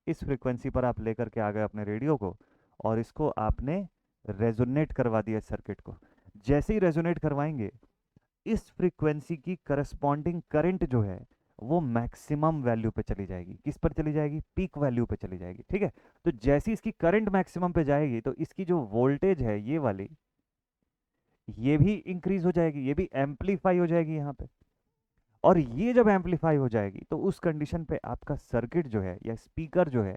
इस फ्रीक्वेंसी पर आप लेकर के आ गए अपने रेडियो को, और इसको आपने रेजोनेट करवा दिया सर्किट को। जैसे ही रेजोनेट करवाएंगे, इस फ्रीक्वेंसी की करस्पॉन्डिंग करंट जो है वो मैक्सिमम वैल्यू पे चली जाएगी। किस पर चली जाएगी? पीक वैल्यू पे चली जाएगी, ठीक है। तो जैसी इसकी करंट मैक्सिमम पे जाएगी तो इसकी जो वोल्टेज है ये वाली, ये भी इंक्रीज हो जाएगी, ये भी एम्पलीफाई हो जाएगी यहाँ पे। और ये जब एम्पलीफाई हो जाएगी तो उस कंडीशन पे आपका सर्किट जो है या स्पीकर जो है,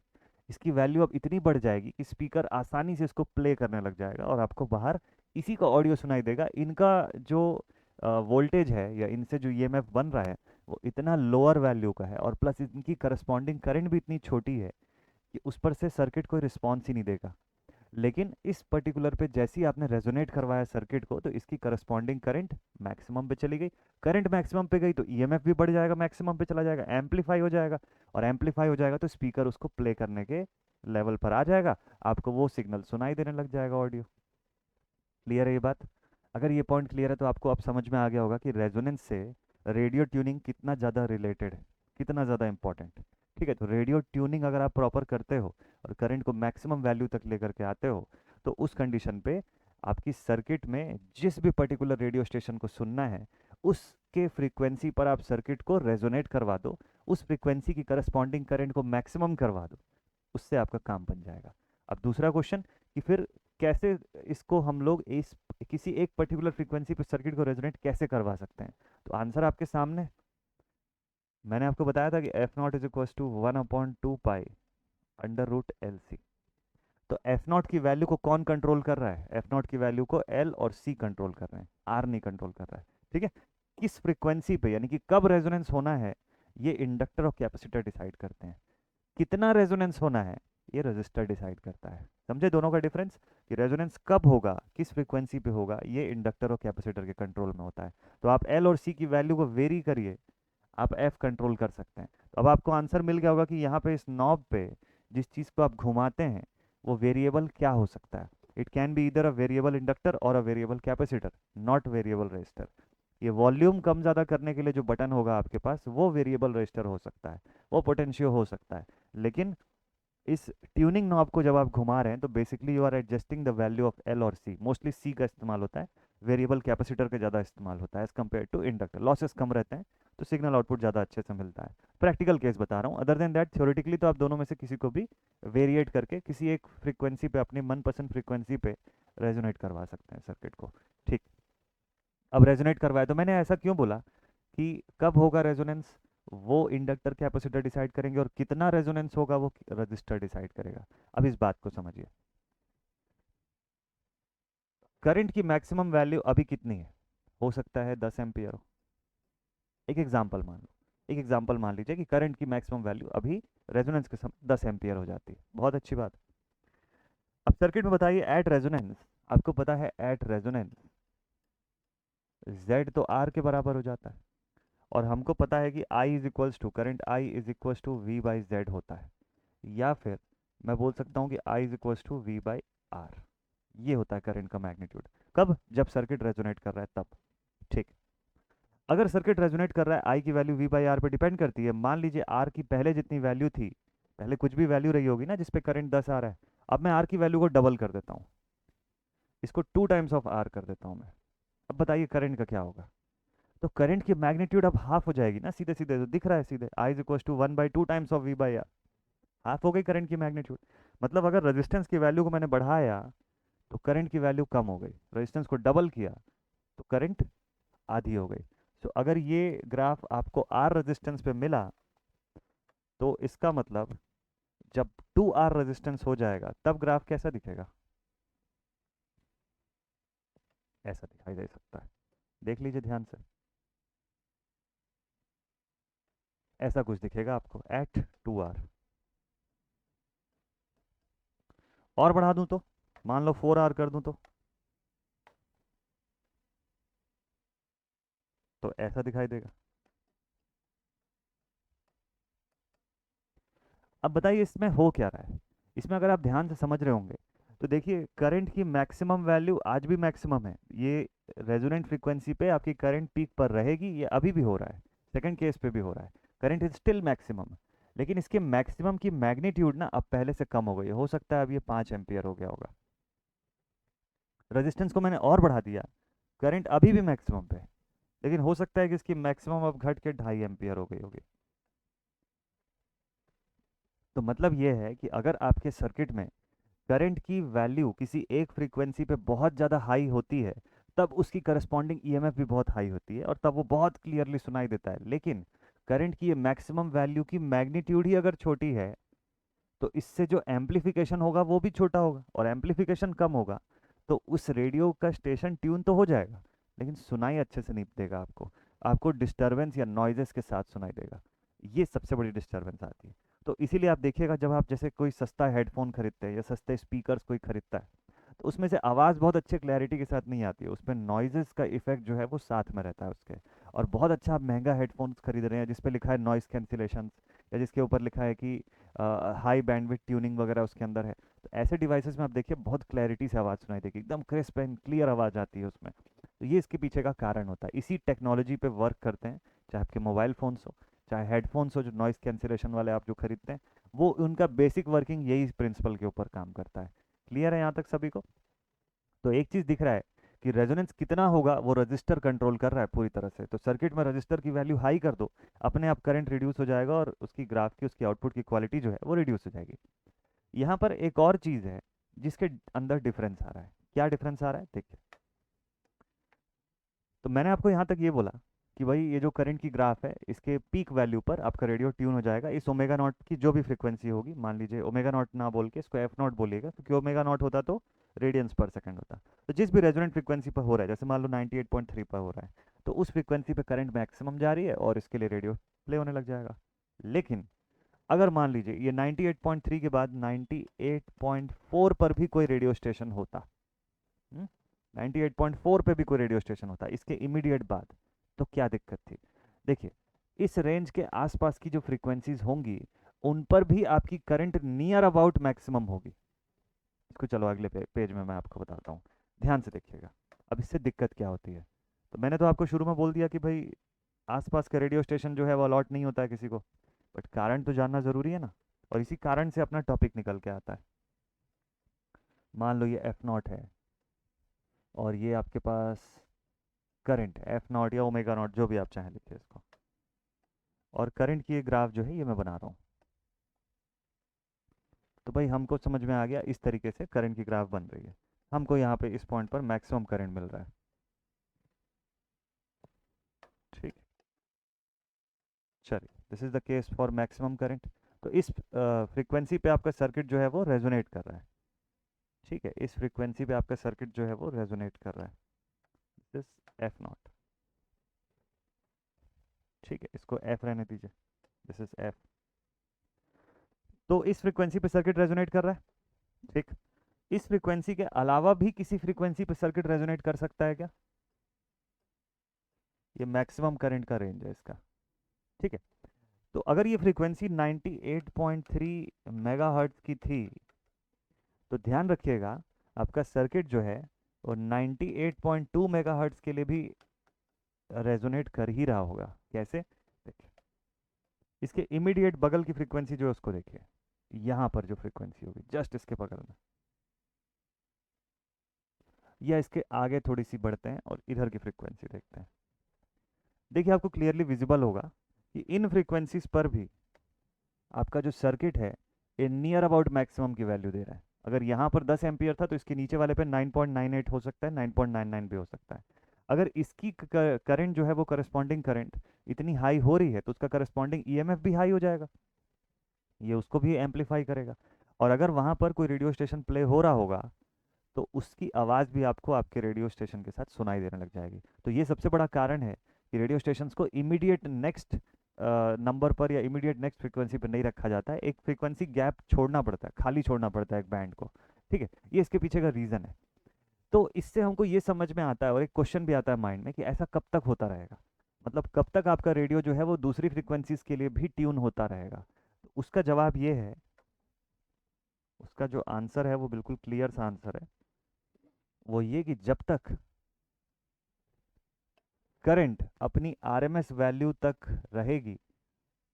इसकी वैल्यू अब इतनी बढ़ जाएगी कि स्पीकर आसानी से इसको प्ले करने लग जाएगा और आपको बाहर इसी का ऑडियो सुनाई देगा। इनका जो वोल्टेज है या इनसे जो ईएमएफ बन रहा है वो इतना लोअर वैल्यू का है, और प्लस इनकी करस्पॉन्डिंग करंट भी इतनी छोटी है कि उस पर से सर्किट कोई रिस्पॉन्स ही नहीं देगा। लेकिन इस पर्टिकुलर पे जैसे ही आपने रेजोनेट करवाया सर्किट को, तो इसकी करस्पॉन्डिंग करंट मैक्सिमम पे चली गई। करंट मैक्सिमम पे गई तो ईएमएफ भी बढ़ जाएगा, मैक्सिमम पे चला जाएगा, एम्पलीफाई हो जाएगा, और एम्पलीफाई हो जाएगा तो स्पीकर उसको प्ले करने के लेवल पर आ जाएगा, आपको वो सिग्नल सुनाई देने लग जाएगा, ऑडियो। क्लियर है ये बात? अगर ये पॉइंट क्लियर है तो आपको अब समझ में आ गया होगा कि रेजोनेंस से रेडियो ट्यूनिंग कितना ज़्यादा रिलेटेड है, कितना ज़्यादा इंपॉर्टेंट है, ठीक है। तो रेडियो ट्यूनिंग अगर आप प्रॉपर करते हो और करंट को मैक्सिमम वैल्यू तक लेकर के आते हो, तो उस कंडीशन पे आपकी सर्किट में जिस भी पर्टिकुलर रेडियो स्टेशन को सुनना है उसके फ्रीक्वेंसी पर आप सर्किट को रेजोनेट करवा दो, उस फ्रीक्वेंसी की करस्पॉन्डिंग करंट को मैक्सिमम करवा दो, उससे आपका काम बन जाएगा। अब दूसरा क्वेश्चन कि फिर कैसे इसको हम लोग इस किसी एक पर्टिकुलर फ्रीक्वेंसी पे सर्किट को रेजोनेट कैसे करवा सकते हैं? तो आंसर आपके सामने, मैंने आपको बताया था कि F naught is equal to 1/2 pi under root L C. तो एफ नॉट की वैल्यू को कौन कंट्रोल कर रहा है? एफ नॉट की वैल्यू को एल और सी कंट्रोल कर रहे हैं, आर नहीं कंट्रोल कर रहा है, ठीक है। किस फ्रीक्वेंसी पे यानी कि कब रेजोनेंस होना है ये इंडक्टर और कैपेसिटर डिसाइड करते हैं। कितना रेजोनेंस होना है ये रजिस्टर डिसाइड करता है। समझे दोनों का डिफरेंस? कि रेजोनेंस कब होगा, किस फ्रीक्वेंसी पे होगा, ये इंडक्टर और कैपेसिटर के कंट्रोल में होता है। तो आप एल और सी की वैल्यू को वेरी करिए, आप एफ कंट्रोल कर सकते हैं। अब आपको आंसर मिल गया होगा कि यहाँ पे इस नॉब पे जिस चीज़ को आप घुमाते हैं वो वेरिएबल क्या हो सकता है। इट कैन बी इधर अ वेरिएबल इंडक्टर और a variable capacitor, not variable resistor. ये वॉल्यूम कम ज़्यादा करने के लिए जो बटन होगा आपके पास वो वेरिएबल रेजिस्टर हो सकता है, वो पोटेंशियो हो सकता है। लेकिन इस ट्यूनिंग नॉब को जब आप घुमा रहे हैं तो basically you are adjusting the value of L और सी। मोस्टली सी का इस्तेमाल होता है, वेरिएबल कैपेसिटर का ज़्यादा इस्तेमाल होता है as compare to inductor. Losses कम रहते हैं तो सिग्नल आउटपुट ज़्यादा अच्छे से मिलता है। प्रैक्टिकल केस बता रहा हूँ, अदर देन दैट थ्योरेटिकली तो आप दोनों में से किसी को भी वेरिएट करके किसी एक फ्रीक्वेंसी पे, अपनी मनपसंद फ्रीक्वेंसी पे रेजोनेट करवा सकते हैं सर्किट को। ठीक, अब रेजोनेट करवाए तो मैंने ऐसा क्यों बोला कि कब होगा रेजोनेंस वो इंडक्टर कैपेसिटर डिसाइड करेंगे और कितना रेजोनेंस होगा वो रजिस्टर डिसाइड करेगा। अब इस बात को समझिए, करंट की मैक्सिमम वैल्यू अभी कितनी है? हो सकता है 10 एम्पियर हो। एक एग्जांपल मान लो, एक एग्जांपल मान लीजिए कि करंट की मैक्सिमम वैल्यू अभी रेजोनेंस के समय 10 एम्पियर हो जाती है। बहुत अच्छी बात। अब सर्किट में बताइए एट रेजोनेंस, आपको पता है एट रेजोनेंस Z तो R के बराबर हो जाता है और हमको पता है कि I is equals to current I is equals to V by Z होता है, या फिर मैं बोल सकता हूँ कि I is equals to V by R। ये होता है करंट का मैग्नीट्यूड। कब? जब सर्किट रेजोनेट कर रहा है तब। ठीक, अगर सर्किट रेजोनेट कर रहा है आई की वैल्यू V बाई आर पे डिपेंड करती है। मान लीजिए आर की पहले जितनी वैल्यू थी, पहले कुछ भी वैल्यू रही होगी ना जिसपे करंट 10 आ रहा है, अब मैं आर की वैल्यू को डबल कर देता हूँ, इसको 2 टाइम्स ऑफ आर कर देता हूँ मैं। अब बताइए करंट का क्या होगा? तो करंट की मैग्नीट्यूड अब हाफ हो जाएगी ना, सीधे सीधे तो दिख रहा है सीधे, I is equal to 1/2 times of V by R. Half हो गई करंट की मैग्नीट्यूड। मतलब अगर रेजिस्टेंस की वैल्यू को मैंने बढ़ाया तो करंट की वैल्यू कम हो गई, रेजिस्टेंस को डबल किया तो करंट आधी हो गई। तो अगर ये ग्राफ आपको आर रेजिस्टेंस पे मिला तो इसका मतलब जब 2R रेजिस्टेंस हो जाएगा तब ग्राफ कैसा दिखेगा? ऐसा दिखाई दे सकता है, देख लीजिए ध्यान से। ऐसा कुछ दिखेगा आपको एट 2R। और बढ़ा दूं तो मान लो 4R कर दूं तो ऐसा दिखाई देगा। अब बताइए इसमें हो क्या रहा है? इसमें अगर आप ध्यान से समझ रहे होंगे तो देखिए करंट की मैक्सिमम वैल्यू आज भी मैक्सिमम है। ये रेजोनेंट फ्रीक्वेंसी पे आपकी करंट पीक पर रहेगी, ये अभी भी हो रहा है, सेकंड केस पे भी हो रहा है, करंट इज स्टिल मैक्सिमम। लेकिन इसके मैक्सिमम की मैग्नीट्यूड ना अब पहले से कम हो गई है। हो सकता है अब ये 5 एम्पियर हो गया होगा। रेजिस्टेंस को मैंने और बढ़ा दिया, करंट अभी भी मैक्सिमम पे है, लेकिन हो सकता है कि इसकी मैक्सिमम अब घट के 2.5 एम्पियर हो गई होगी। तो मतलब ये है कि अगर आपके सर्किट में करंट की वैल्यू किसी एक फ्रीक्वेंसी पे बहुत ज़्यादा हाई होती है तब उसकी करस्पॉन्डिंग ईएमएफ भी बहुत हाई होती है और तब वो बहुत क्लियरली सुनाई देता है। लेकिन करंट की ये मैक्सिमम वैल्यू की मैग्नीट्यूड ही अगर छोटी है तो इससे जो एम्पलीफिकेशन होगा वो भी छोटा होगा, और एम्पलीफिकेशन कम होगा तो उस रेडियो का स्टेशन ट्यून तो हो जाएगा लेकिन सुनाई अच्छे से नहीं देगा आपको, आपको डिस्टरबेंस या नॉइजेस के साथ सुनाई देगा। ये सबसे बड़ी डिस्टरबेंस आती है। तो इसीलिए आप देखिएगा जब आप जैसे कोई सस्ता हेडफोन खरीदते हैं या सस्ते स्पीकर्स कोई खरीदता है तो उसमें से आवाज़ बहुत अच्छे क्लैरिटी के साथ नहीं आती है, उसमें नॉइजेस का इफेक्ट जो है वो साथ में रहता है उसके। और बहुत अच्छा आप महंगा हेडफोन्स खरीद रहे हैं जिस पे लिखा है नॉइस कैंसिलेशन या जिसके ऊपर लिखा है कि हाई बैंडविड्थ ट्यूनिंग वगैरह उसके अंदर है, तो ऐसे डिवाइसेस में आप देखिए बहुत क्लैरिटी से आवाज़ सुनाई देगी, एकदम क्रिस्प एंड क्लियर आवाज़ आती है उसमें। तो ये इसके पीछे का कारण होता है, इसी टेक्नोलॉजी पे वर्क करते हैं, चाहे आपके मोबाइल फ़ोन्स हो चाहे हेडफोन्स हो जो नॉइस कैंसिलेशन वाले आप जो खरीदते हैं, वो उनका बेसिक वर्किंग यही प्रिंसिपल के ऊपर काम करता है। क्लियर है यहाँ तक सभी को? तो एक चीज़ दिख रहा है कि रेजोनेंस कितना होगा वो रजिस्टर कंट्रोल कर रहा है पूरी तरह से। तो सर्किट में रजिस्टर की वैल्यू हाई कर दो, अपने आप करंट रिड्यूस हो जाएगा और उसकी ग्राफ की उसकी आउटपुट की क्वालिटी जो है वो रिड्यूस हो जाएगी। यहाँ पर एक और चीज़ है जिसके अंदर डिफरेंस आ रहा है। क्या डिफरेंस आ रहा है देखिए। तो मैंने आपको यहाँ तक ये बोला कि भाई ये जो करंट की ग्राफ है इसके पीक वैल्यू पर आपका रेडियो ट्यून हो जाएगा इस ओमेगा नॉट की जो भी फ्रीक्वेंसी होगी। मान लीजिए ओमेगा नॉट ना बोल के इसको एफ नॉट बोलिएगा क्योंकि ओमेगा नॉट होता तो रेडियंस पर सेकंड होता। तो जिस भी रेजोनेंट फ्रीक्वेंसी पर हो रहा है, जैसे मान लो 98.3 पर हो रहा है, तो उस फ्रीक्वेंसी पे करंट मैक्सिमम जा रही है और इसके लिए रेडियो प्ले होने लग जाएगा। लेकिन अगर मान लीजिए ये 98.3 के बाद 98.4 पर भी कोई रेडियो स्टेशन होता, 98.4 पे भी कोई रेडियो स्टेशन होता इसके इमीडिएट बाद, तो क्या दिक्कत थी? देखिए इस रेंज के आसपास की जो फ्रीक्वेंसीज होंगी उन पर भी आपकी करंट नियर अबाउट मैक्सिमम होगी। इसको चलो अगले पेज में मैं आपको बताता हूँ, ध्यान से देखिएगा। अब इससे दिक्कत क्या होती है, तो मैंने तो आपको शुरू में बोल दिया कि भाई आसपास का रेडियो स्टेशन जो है वो अलॉट नहीं होता है किसी को, बट कारण तो जानना ज़रूरी है ना, और इसी कारण से अपना टॉपिक निकल के आता है। मान लो ये एफ नॉट है और ये आपके पास करंट है, एफ नॉट या ओमेगा नॉट जो भी आप चाहें लिखिए इसको, और करंट की ये ग्राफ जो है ये मैं बना रहा हूँ। तो भाई हमको समझ में आ गया इस तरीके से करंट की ग्राफ बन रही है, हमको यहाँ पे इस पॉइंट पर मैक्सिमम करंट मिल रहा है। ठीक, चलिए this is the case for maximum current. तो इस फ्रीक्वेंसी पे आपका सर्किट जो है वो रेजोनेट कर रहा है। ठीक है, इस फ्रीक्वेंसी पे आपका सर्किट जो है वो रेजोनेट कर रहा है, दिस एफ नॉट। ठीक है, इसको एफ रहने दीजिए, दिस इज एफ। तो इस फ्रीक्वेंसी पे सर्किट रेजोनेट कर रहा है। ठीक, इस फ्रीक्वेंसी के अलावा भी किसी फ्रीक्वेंसी पे सर्किट रेजोनेट कर सकता है क्या? ये मैक्सिमम करंट का रेंज है इसका। ठीक है, तो अगर ये फ्रीक्वेंसी 98.3 मेगाहर्ट्ज की थी, तो ध्यान रखिएगा आपका सर्किट जो है वो 98.2 मेगाहर्ट्ज के लिए भी रेजोनेट कर ही रहा होगा। कैसे? देखिए, इसके इमीडिएट बगल की फ्रीक्वेंसी जो है उसको देखिए, यहाँ पर जो फ्रीक्वेंसी होगी जस्ट इसके बगल में, या इसके आगे थोड़ी सी बढ़ते हैं और इधर की फ्रीक्वेंसी देखते हैं। देखिए आपको क्लियरली विजिबल होगा कि इन फ्रीक्वेंसीज पर भी आपका जो सर्किट है ये नियर अबाउट मैक्सिमम की वैल्यू दे रहा है। अगर यहाँ पर 10 एम्पियर था तो इसके नीचे वाले पे 9.98 हो सकता है, 9.99 भी हो सकता है। अगर इसकी करंट जो है वो करस्पॉन्डिंग करंट इतनी हाई हो रही है तो उसका करस्पॉन्डिंग ईएमएफ भी हाई हो जाएगा, ये उसको भी एम्पलीफाई करेगा। और अगर वहाँ पर कोई रेडियो स्टेशन प्ले हो रहा होगा तो उसकी आवाज़ भी आपको आपके रेडियो स्टेशन के साथ सुनाई देने लग जाएगी। तो ये सबसे बड़ा कारण है कि रेडियो स्टेशंस को इमीडिएट नेक्स्ट नंबर पर या इमीडिएट नेक्स्ट फ्रीक्वेंसी पर नहीं रखा जाता है, एक फ्रीक्वेंसी गैप छोड़ना पड़ता है, खाली छोड़ना पड़ता है एक बैंड को। ठीक है, ये इसके पीछे का रीज़न है। तो इससे हमको ये समझ में आता है और एक क्वेश्चन भी आता है माइंड में कि ऐसा कब तक होता रहेगा, मतलब कब तक आपका रेडियो जो है वो दूसरी फ्रीक्वेंसीज के लिए भी ट्यून होता रहेगा। तो उसका जवाब ये है, उसका जो आंसर है वो बिल्कुल क्लियर सा आंसर है, वो ये कि जब तक करंट अपनी आरएमएस वैल्यू तक रहेगी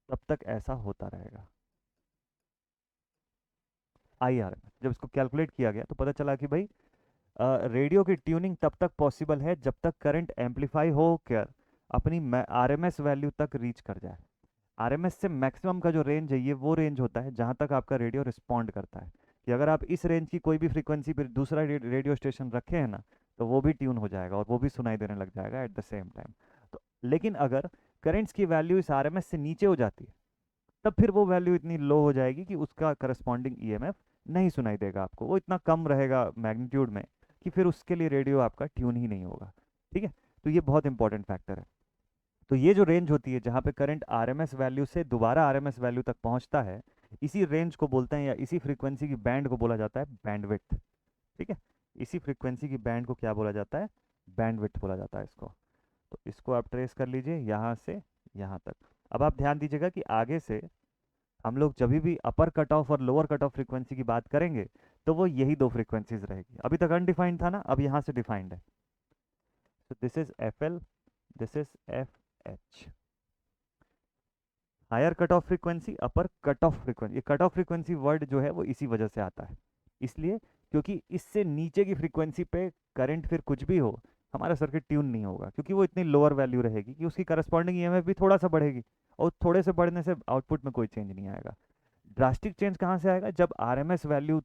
तब तक ऐसा होता रहेगा। आईआरएमएस जब इसको कैलकुलेट किया गया तो पता चला कि भाई रेडियो की ट्यूनिंग तब तक पॉसिबल है जब तक करंट एम्पलीफाई हो कर अपनी आरएमएस वैल्यू तक रीच कर जाए। आरएमएस से मैक्सिमम का जो रेंज है ये वो रेंज होता है जहां तक आपका रेडियो रिस्पॉन्ड करता है, कि अगर आप इस रेंज की कोई भी फ्रीक्वेंसी पर दूसरा रेडियो स्टेशन रखे हैं ना तो वो भी ट्यून हो जाएगा और वो भी सुनाई देने लग जाएगा एट द सेम टाइम। तो लेकिन अगर करेंट्स की वैल्यू इस आरएमएस से नीचे हो जाती है तब फिर वो वैल्यू इतनी लो हो जाएगी कि उसका करस्पॉन्डिंग ईएमएफ नहीं सुनाई देगा आपको, वो इतना कम रहेगा मैग्नीट्यूड में कि फिर उसके लिए रेडियो आपका ट्यून ही नहीं होगा। ठीक है, तो ये बहुत इंपॉर्टेंट फैक्टर है। तो ये जो रेंज होती है जहाँ पे करंट आरएमएस वैल्यू से दोबारा आरएमएस वैल्यू तक पहुँचता है, इसी रेंज को बोलते हैं या इसी फ्रीक्वेंसी की बैंड को बोला जाता है बैंडविड्थ। ठीक है, इसी फ्रीक्वेंसी की बैंड को क्या बोला जाता है? बैंडविड्थ बोला जाता है इसको। तो इसको आप ट्रेस कर लीजिए यहाँ से यहाँ तक। अब आप ध्यान दीजिएगा कि आगे से हम लोग जब भी अपर कट ऑफ और लोअर कट ऑफ फ्रीक्वेंसी की बात करेंगे तो वो यही दो फ्रीक्वेंसीज रहेगी। अभी तक अनडिफाइंड था ना, अब यहाँ से डिफाइंड है। तो this is F L, this is F H. Higher cut off frequency, upper cut off frequency. ये कट ऑफ फ्रीक्वेंसी वर्ड जो है वो इसी वजह से आता है, इसलिए क्योंकि इससे नीचे की फ्रीक्वेंसी पे करंट फिर कुछ भी हो हमारा सर्किट ट्यून नहीं होगा, क्योंकि वो इतनी लोअर वैल्यू रहेगी कि उसकी करस्पॉन्डिंग ईएमएफ भी थोड़ा सा बढ़ेगी, और थोड़े से बढ़ने से आउटपुट में कोई चेंज नहीं आएगा। ड्रास्टिक चेंज कहाँ से आएगा? जब आरएमएस वैल्यू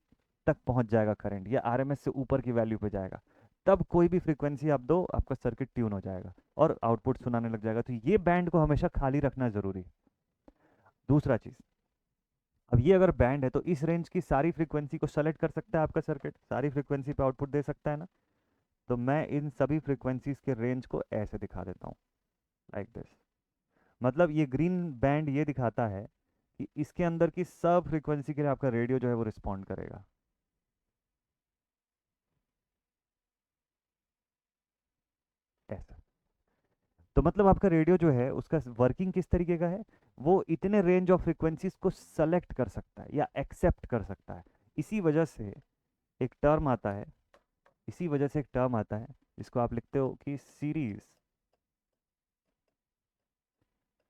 तक पहुंच जाएगा करंट, या आरएमएस से ऊपर की वैल्यू पे जाएगा, तब कोई भी फ्रीक्वेंसी आप दो आपका सर्किट ट्यून हो जाएगा और आउटपुट सुनाने लग जाएगा। तो ये बैंड को हमेशा खाली रखना जरूरी है। दूसरा चीज, अब ये अगर बैंड है तो इस रेंज की सारी फ्रीक्वेंसी को सेलेक्ट कर सकता है आपका सर्किट, सारी फ्रीक्वेंसी पे आउटपुट दे सकता है ना। तो मैं इन सभी फ्रीक्वेंसीज के रेंज को ऐसे दिखा देता हूँ, लाइक दिस। मतलब ये ग्रीन बैंड ये दिखाता है कि इसके अंदर की सब फ्रीक्वेंसी के लिए आपका रेडियो जो है वो रिस्पॉन्ड करेगा। ऐसा। तो मतलब आपका रेडियो जो है उसका वर्किंग किस तरीके का है, वो इतने रेंज ऑफ फ्रिक्वेंसीज को सेलेक्ट कर सकता है या एक्सेप्ट कर सकता है। इसी वजह से एक टर्म आता है, इसी वजह से एक टर्म आता है जिसको आप लिखते हो कि series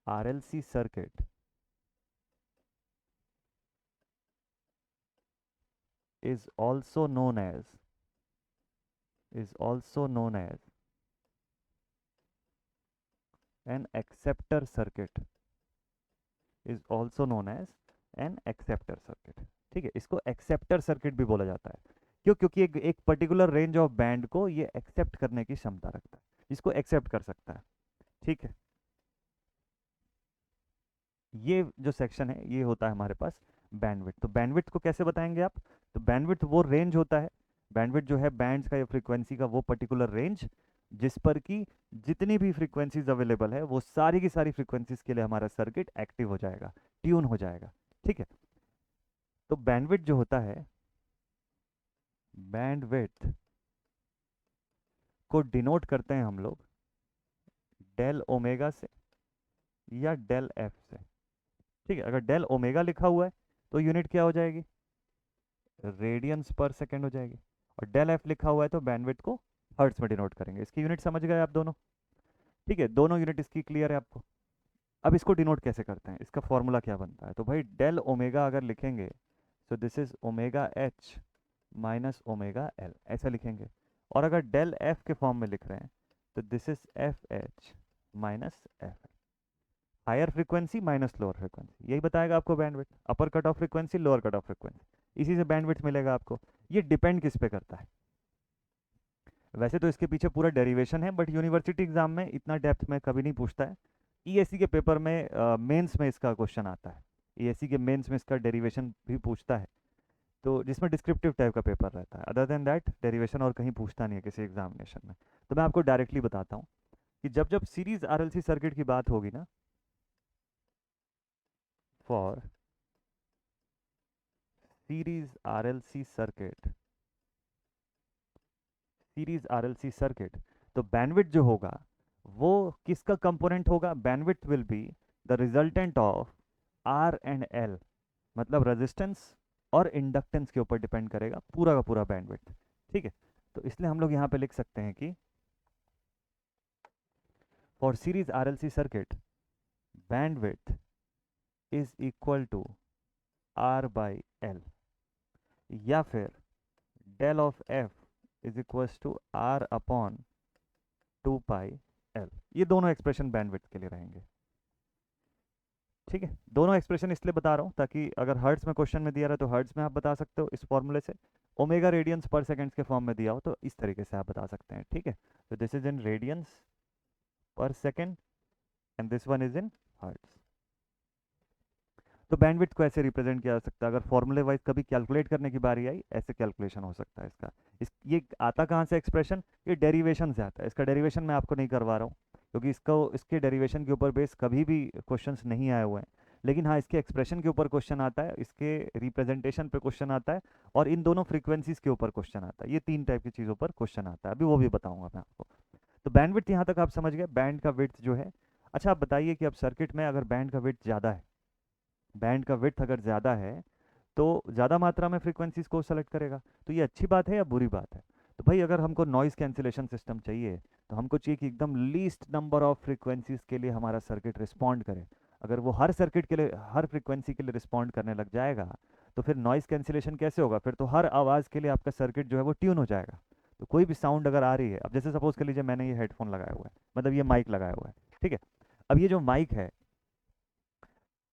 RLC circuit is also known as is also known as an acceptor circuit is also known as an acceptor circuit। ठीक है, इसको एक्सेप्टर सर्किट भी बोला जाता है। क्यों? क्योंकि एक पर्टिकुलर रेंज ऑफ बैंड को ये एक्सेप्ट करने की क्षमता रखता है, इसको एक्सेप्ट कर सकता है। ठीक है, ये जो सेक्शन है ये होता है हमारे पास बैंडविड्थ। तो बैंडविड्थ को कैसे बताएंगे आप? तो बैंडविड्थ वो रेंज होता है, बैंडविड्थ जो है बैंड्स का या फ्रीक्वेंसी का वो पर्टिकुलर रेंज जिस पर कि जितनी भी फ्रीक्वेंसीज अवेलेबल है वो सारी की सारी फ्रीक्वेंसीज के लिए हमारा सर्किट एक्टिव हो जाएगा, ट्यून हो जाएगा। ठीक है, तो बैंडविड्थ जो होता है, बैंडविड्थ को डिनोट करते हैं हम लोग डेल ओमेगा से या डेल एफ से। ठीक है, अगर डेल ओमेगा लिखा हुआ है तो यूनिट क्या हो जाएगी, रेडियंस पर सेकेंड हो जाएगी, और डेल एफ लिखा हुआ है तो बैंडविड्थ को हर्ट्स में डिनोट करेंगे। इसकी यूनिट समझ गए आप दोनों? ठीक है, दोनों यूनिट इसकी क्लियर है आपको? अब इसको डिनोट कैसे करते हैं, इसका फॉर्मूला क्या बनता है? तो भाई डेल ओमेगा अगर लिखेंगे तो this is omega H minus omega L, ऐसा लिखेंगे। और अगर डेल एफ के फॉर्म में लिख रहे हैं तो this is F H minus F L. Higher frequency minus lower frequency, यही बताएगा आपको bandwidth. Upper cut off frequency, lower cut off frequency, इसी से बैंडविड्थ मिलेगा आपको। ये डिपेंड किस पे करता है? वैसे तो इसके पीछे पूरा डेरिवेशन है, बट यूनिवर्सिटी एग्जाम में इतना डेप्थ में कभी नहीं पूछता है। ईएससी के पेपर में मेंस में इसका क्वेश्चन आता है, ईएससी के मेंस में इसका डेरिवेशन भी पूछता है, तो जिसमें डिस्क्रिप्टिव टाइप का पेपर रहता है। अदर देन दैट डेरिवेशन और कहीं पूछता नहीं है किसी एग्जामिनेशन में। तो मैं आपको डायरेक्टली बताता हूँ कि जब जब सीरीज आरएलसी सर्किट की बात होगी ना, for series RLC circuit, series RLC circuit, तो बैंडविड्थ जो होगा वो किसका कंपोनेंट होगा? Bandwidth will be the resultant of R and L, मतलब रेजिस्टेंस और इंडक्टेंस के ऊपर डिपेंड करेगा पूरा का पूरा बैंडविड्थ। ठीक है, तो इसलिए हम लोग यहाँ पे लिख सकते हैं कि for series RLC circuit bandwidth is equal to R by L, या फिर del of F is equals to R upon 2 pi L. ये दोनों एक्सप्रेशन बैंडविड्थ के लिए रहेंगे। ठीक है, दोनों एक्सप्रेशन इसलिए बता रहा हूँ ताकि अगर हर्ट्स में क्वेश्चन में दिया रहा है तो हर्ट्स में आप बता सकते हो इस फॉर्मूले से, ओमेगा रेडियंस पर सेकंड्स के फॉर्म में दिया हो तो इस तरीके से आप बता सकते हैं। ठीक है, तो this is in radians per second and this one is in hertz. तो बैंडविड्थ को ऐसे रिप्रेजेंट किया जा सकता है। अगर फॉर्मूले वाइज कभी कैलकुलेट करने की बारी आई, ऐसे कैलकुलेशन हो सकता है इसका। ये आता कहाँ से एक्सप्रेशन? ये डेरिवेशन से आता है। इसका डेरिवेशन मैं आपको नहीं करवा रहा हूँ क्योंकि इसके डेरिवेशन के ऊपर बेस कभी भी क्वेश्चंस नहीं आए हुए हैं, लेकिन हाँ इसके एक्सप्रेशन के ऊपर क्वेश्चन आता है, इसके रिप्रेजेंटेशन पे क्वेश्चन आता है, और इन दोनों फ्रीक्वेंसीज के ऊपर क्वेश्चन आता है। ये 3 टाइप की चीज़ों पर क्वेश्चन आता है, अभी वो भी बताऊंगा मैं आपको। तो बैंडविड्थ यहाँ तक आप समझ गए, बैंड का विड्थ जो है। अच्छा आप बताइए कि अब सर्किट में अगर बैंड का विड्थ ज़्यादा है, बैंड का विड्थ अगर ज़्यादा है तो ज़्यादा मात्रा में फ्रीक्वेंसीज को सेलेक्ट करेगा, तो ये अच्छी बात है या बुरी बात है? तो भाई अगर हमको नॉइज़ कैंसिलेशन सिस्टम चाहिए तो हमको चाहिए कि एकदम लीस्ट नंबर ऑफ फ्रीक्वेंसीज के लिए हमारा सर्किट रिस्पॉन्ड करे। अगर वो हर सर्किट के लिए, हर फ्रीक्वेंसी के लिए रिस्पॉन्ड करने लग जाएगा तो फिर नॉइज़ कैंसिलेशन कैसे होगा? फिर तो हर आवाज़ के लिए आपका सर्किट जो है वो ट्यून हो जाएगा। तो कोई भी साउंड अगर आ रही है, अब जैसे सपोज कर लीजिए मैंने ये हेडफोन लगाया हुआ है, मतलब ये माइक लगाया हुआ है, ठीक है। अब ये जो माइक है,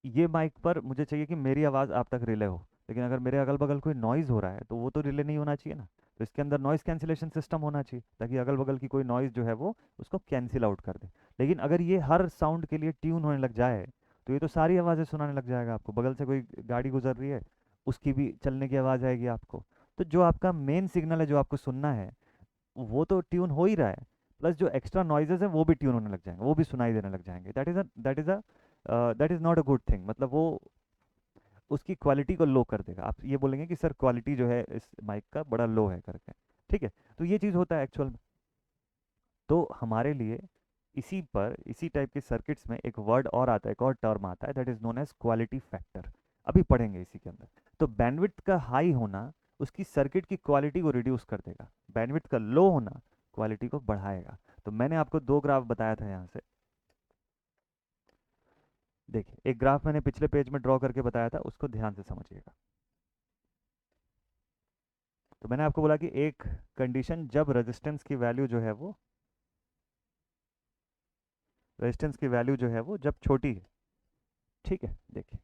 ये माइक पर मुझे चाहिए कि मेरी आवाज़ आप तक रिले हो, लेकिन अगर मेरे अगल बगल कोई नॉइज़ हो रहा है तो वो तो रिले नहीं होना चाहिए ना। तो इसके अंदर नॉइज़ कैंसिलेशन सिस्टम होना चाहिए ताकि अगल बगल की कोई नॉइज़ जो है वो उसको कैंसिल आउट कर दे। लेकिन अगर ये हर साउंड के लिए ट्यून होने लग जाए तो ये तो सारी आवाज़ें सुनाने लग जाएगा आपको। बगल से कोई गाड़ी गुजर रही है उसकी भी चलने की आवाज़ आएगी आपको। तो जो आपका मेन सिग्नल है जो आपको सुनना है वो तो ट्यून हो ही रहा है, प्लस जो एक्स्ट्रा नॉइजेस हैं वो भी ट्यून होने लग जाएंगे, वो भी सुनाई देने लग जाएंगे। That is not a good thing. मतलब वो उसकी क्वालिटी को लो कर देगा। आप ये बोलेंगे कि सर क्वालिटी जो है इस माइक का बड़ा लो है करके, ठीक है। तो ये चीज़ होता है एक्चुअल में। तो हमारे लिए इसी टाइप के सर्किट्स में एक वर्ड और आता है, एक और टर्म आता है, that is known as quality factor. अभी पढ़ेंगे इसी के अंदर। तो बैंडविड्थ का हाई होना उसकी सर्किट की क्वालिटी को रिड्यूस कर देगा, बैंडविड्थ का लो होना क्वालिटी को बढ़ाएगा। तो मैंने आपको दो ग्राफ बताया था यहाँ से, देखिए एक ग्राफ मैंने पिछले पेज में ड्रॉ करके बताया था, उसको ध्यान से समझिएगा। तो मैंने आपको बोला कि एक कंडीशन जब रेजिस्टेंस की वैल्यू जो है वो जब छोटी है, ठीक है। देखिए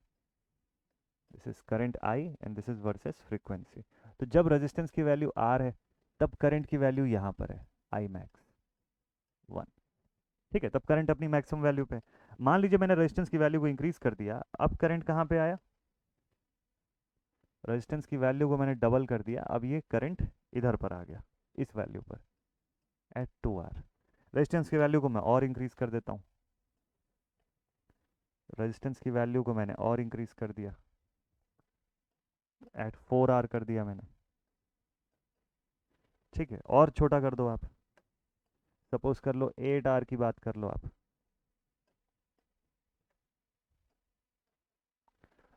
this is current I and this is versus frequency. तो जब रेजिस्टेंस की वैल्यू आर है तब करंट की वैल्यू यहाँ पर है आई मैक्स 1, ठीक है। तब करंट अपनी मैक्सिमम वैल्यू पे है। मान लीजिए मैंने रेजिस्टेंस की वैल्यू को इंक्रीज कर दिया, अब करंट कहाँ पे आया, रेजिस्टेंस की वैल्यू को मैंने डबल कर दिया, अब ये करंट इधर पर आ गया इस वैल्यू पर एट 2R। रेजिस्टेंस की वैल्यू को मैं और इंक्रीज कर देता हूँ, रेजिस्टेंस की वैल्यू को मैंने और इंक्रीज कर दिया, एट 4R कर दिया मैंने, ठीक है। और छोटा कर दो आप, सपोज कर लो 8R की बात कर लो आप।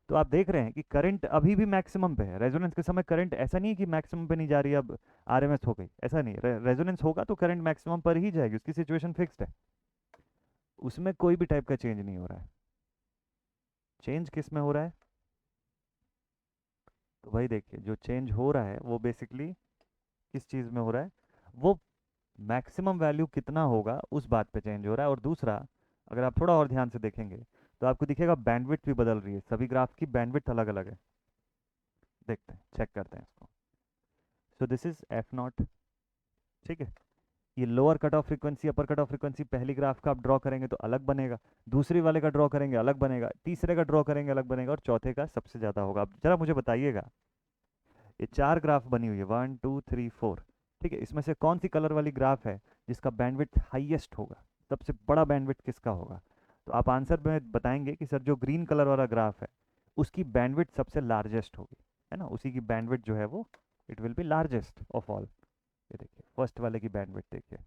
तो आप देख रहे हैं कि करंट अभी भी मैक्सिमम पे है। रेजोनेंस के समय करंट ऐसा नहीं है कि मैक्सिमम पे नहीं जा रही है, अब आरएमएस हो गई, ऐसा नहीं है। रेजोनेंस होगा तो करंट मैक्सिमम पर ही जाएगी, उसकी सिचुएशन फिक्स्ड है, उसमें कोई भी टाइप का चेंज नहीं हो रहा है। चेंज किस में हो रहा है, तो भाई देखिए जो चेंज हो रहा है वो बेसिकली किस चीज़ में हो रहा है, वो मैक्सिमम वैल्यू कितना होगा उस बात पे चेंज हो रहा है। और दूसरा, अगर आप थोड़ा और ध्यान से देखेंगे तो आपको दिखेगा बैंडविड्थ भी बदल रही है, सभी ग्राफ की बैंडविड्थ अलग अलग है। देखते हैं, चेक करते हैं इसको। सो दिस इज एफ नॉट, ठीक है। ये lower cut off frequency upper cut off frequency पहली ग्राफ का आप ड्रॉ करेंगे तो अलग बनेगा, दूसरी वाले का ड्रॉ करेंगे अलग बनेगा, तीसरे का ड्रॉ करेंगे अलग बनेगा, और चौथे का सबसे ज़्यादा होगा। अब जरा मुझे बताइएगा, ये चार ग्राफ बनी हुई है 1 2 3 4, ठीक है। इसमें से कौन सी कलर वाली ग्राफ है जिसका बैंडविड्थ हाईएस्ट होगा, सबसे बड़ा बैंडविड्थ किसका होगा। तो आप आंसर में बताएंगे कि सर जो ग्रीन कलर वाला ग्राफ है उसकी बैंडविड्थ सबसे लार्जेस्ट होगी, है ना, उसी की बैंडविड्थ जो है वो it will B largest of all. ये देखिए फर्स्ट वाले की बैंडविड्थ देखिए,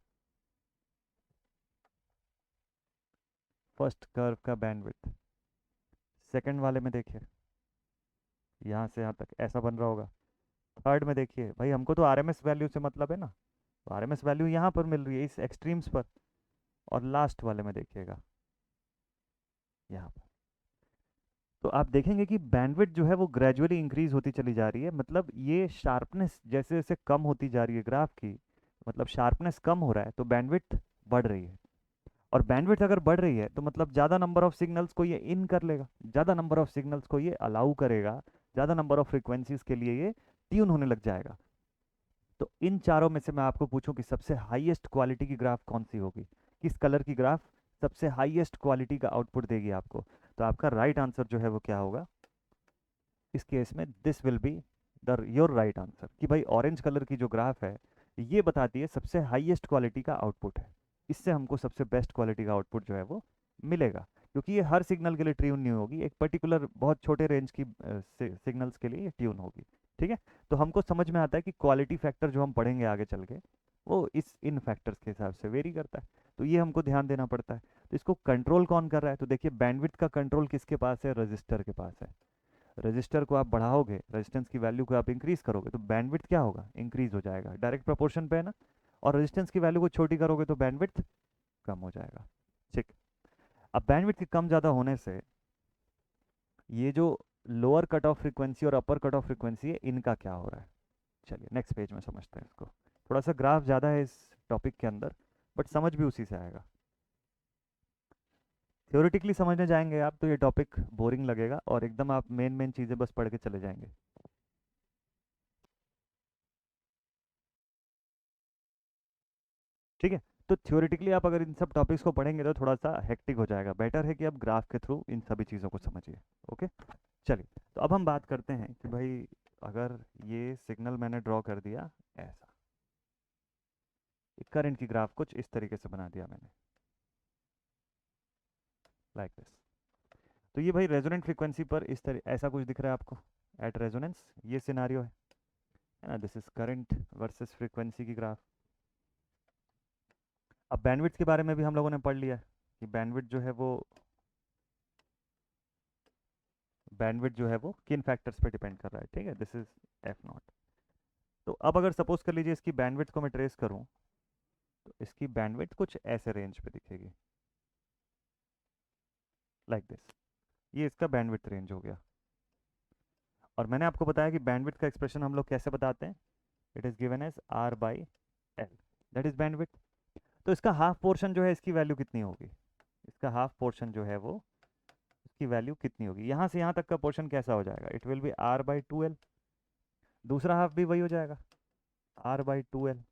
फर्स्ट कर्व का बैंडविड्थ, सेकंड वाले में देखिए यहाँ से यहाँ तक ऐसा बन रहा होगा, थर्ड में देखिए, भाई हमको तो आरएमएस वैल्यू से मतलब है ना, तो आरएमएस वैल्यू यहाँ पर मिल रही है इस एक्सट्रीम्स पर, और लास्ट वाले में देखिएगा यहाँ पर। तो आप देखेंगे कि बैंडविड्थ जो है वो ग्रेजुअली इंक्रीज होती चली जा रही है, मतलब ये शार्पनेस जैसे जैसे कम होती जा रही है ग्राफ की, मतलब शार्पनेस कम हो रहा है तो बैंडविड्थ बढ़ रही है। और बैंडविड्थ अगर बढ़ रही है तो मतलब ज़्यादा नंबर ऑफ सिग्नल्स को ये इन कर लेगा, ज़्यादा नंबर ऑफ सिग्नल्स को ये अलाउ करेगा, ज़्यादा नंबर ऑफ फ्रिक्वेंसीज के लिए ये ट्यून होने लग जाएगा। तो इन चारों में से मैं आपको पूछूं कि सबसे हाईएस्ट क्वालिटी की ग्राफ कौन सी होगी, किस कलर की ग्राफ सबसे हाईएस्ट क्वालिटी का आउटपुट देगी आपको। तो आपका राइट आंसर जो है वो क्या होगा इस केस में, this will be the your right answer, कि भाई ऑरेंज कलर की जो ग्राफ है ये बताती है सबसे हाईएस्ट क्वालिटी का आउटपुट है, इससे हमको सबसे बेस्ट क्वालिटी का आउटपुट जो है वो मिलेगा। क्योंकि ये हर सिग्नल के लिए ट्यून नहीं होगी, एक पर्टिकुलर बहुत छोटे रेंज की सिग्नल्स के लिए ये ट्यून होगी, ठीक है। तो हमको समझ में आता है कि क्वालिटी फैक्टर जो हम पढ़ेंगे आगे चल के वो इन फैक्टर्स के हिसाब से वेरी करता है, तो ये हमको ध्यान देना पड़ता है। तो इसको कंट्रोल कौन कर रहा है, तो देखिए बैंडविड्थ का कंट्रोल किसके पास है, रजिस्टर के पास है। रजिस्टर को आप बढ़ाओगे, रेजिस्टेंस की वैल्यू को आप इंक्रीज करोगे तो बैंडविड्थ क्या होगा, इंक्रीज हो जाएगा, डायरेक्ट प्रोपोर्शन पे है ना। और रेजिस्टेंस की वैल्यू को छोटी करोगे तो बैंडविड्थ कम हो जाएगा, ठीक। अब बैंडविड्थ के कम ज़्यादा होने से ये जो लोअर कट ऑफ फ्रीक्वेंसी और अपर कट ऑफ फ्रीक्वेंसी है इनका क्या हो रहा है, चलिए नेक्स्ट पेज में समझते हैं इसको। थोड़ा सा ग्राफ ज़्यादा है इस टॉपिक के अंदर, बट समझ भी उसी से आएगा। थ्योरेटिकली समझने जाएंगे आप तो ये टॉपिक बोरिंग लगेगा और एकदम आप मेन मेन चीज़ें बस पढ़ के चले जाएंगे, ठीक है। तो थ्योरेटिकली आप अगर इन सब टॉपिक्स को पढ़ेंगे तो थोड़ा सा हेक्टिक हो जाएगा, बेटर है कि आप ग्राफ के थ्रू इन सभी चीज़ों को समझिए, ओके। चलिए तो अब हम बात करते हैं कि भाई अगर ये सिग्नल मैंने ड्रॉ कर दिया ऐसा, करंट की ग्राफ कुछ इस तरीके से बना दिया मैंने, लाइक दिस। तो ये भाई रेजोनेंट फ्रीक्वेंसी पर इस तरह ऐसा कुछ दिख रहा है आपको एट रेजोनेंस, ये सिनारियो है ना। This is current versus frequency की ग्राफ। अब बैंडविड्थ के बारे में भी हम लोगों ने पढ़ लिया कि बैंडविड्थ जो है वो किन फैक्टर्स पे डिपेंड कर रहा है, ठीक है, दिस इज एफ नॉट। तो अब अगर सपोज कर लीजिए इसकी बैंडविड्थ को मैं ट्रेस करूं, तो इसकी बैंडविड्थ कुछ ऐसे रेंज पे दिखेगी, लाइक दिस। ये इसका बैंडविड्थ रेंज हो गया। और मैंने आपको बताया कि बैंडविड्थ का एक्सप्रेशन हम लोग कैसे बताते हैं, it is given as R by L, that is bandwidth. तो इसका हाफ पोर्शन जो है इसकी वैल्यू कितनी होगी, इसका हाफ पोर्शन जो है वो इसकी वैल्यू कितनी होगी, यहाँ से यहाँ तक का पोर्शन कैसा हो जाएगा, it will be R by two L. दूसरा हाफ भी वही हो जाएगा, आर बाई टू एल,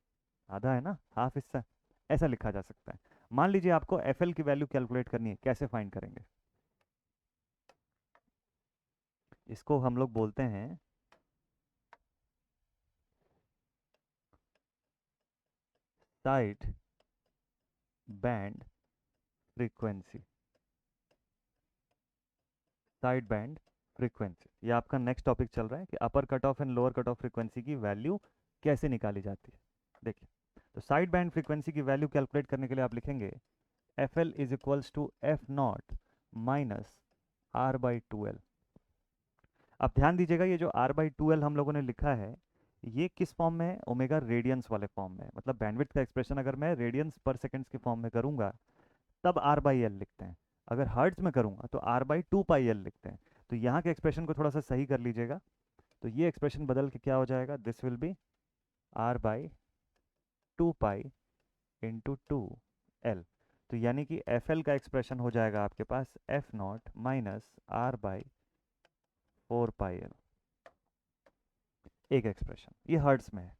आधा है ना, हाफ हिस्सा, ऐसा लिखा जा सकता है। मान लीजिए आपको एफ एल की वैल्यू कैलकुलेट करनी है, कैसे फाइंड करेंगे, इसको हम लोग बोलते हैं side band frequency. Side band frequency, ये आपका नेक्स्ट टॉपिक चल रहा है कि upper cut off and lower cut off frequency की वैल्यू कैसे निकाली जाती है। देखिए, तो साइड बैंड फ्रीक्वेंसी की वैल्यू कैलकुलेट करने के लिए आप लिखेंगे F L is equals to F naught minus R by two L. अब ध्यान दीजिएगा, ये जो आर बाई टू एल हम लोगों ने लिखा है, ये किस फॉर्म में है, ओमेगा रेडियंस वाले फॉर्म में है। मतलब बैंडविड्थ का एक्सप्रेशन अगर मैं रेडियंस पर सेकेंड्स के फॉर्म में करूंगा तब आर बाई एल लिखते हैं, अगर हर्ट्ज में करूंगा तो R by two pi L लिखते हैं। तो यहाँ के एक्सप्रेशन को थोड़ा सा सही कर लीजिएगा, तो ये एक्सप्रेशन बदल के क्या हो जाएगा, this will be R by two pi into two L. तो यानी कि एफ एल का एक्सप्रेशन हो जाएगा आपके पास F naught minus R by four pi L, एक एक्सप्रेशन, ये हर्ट्ज में है,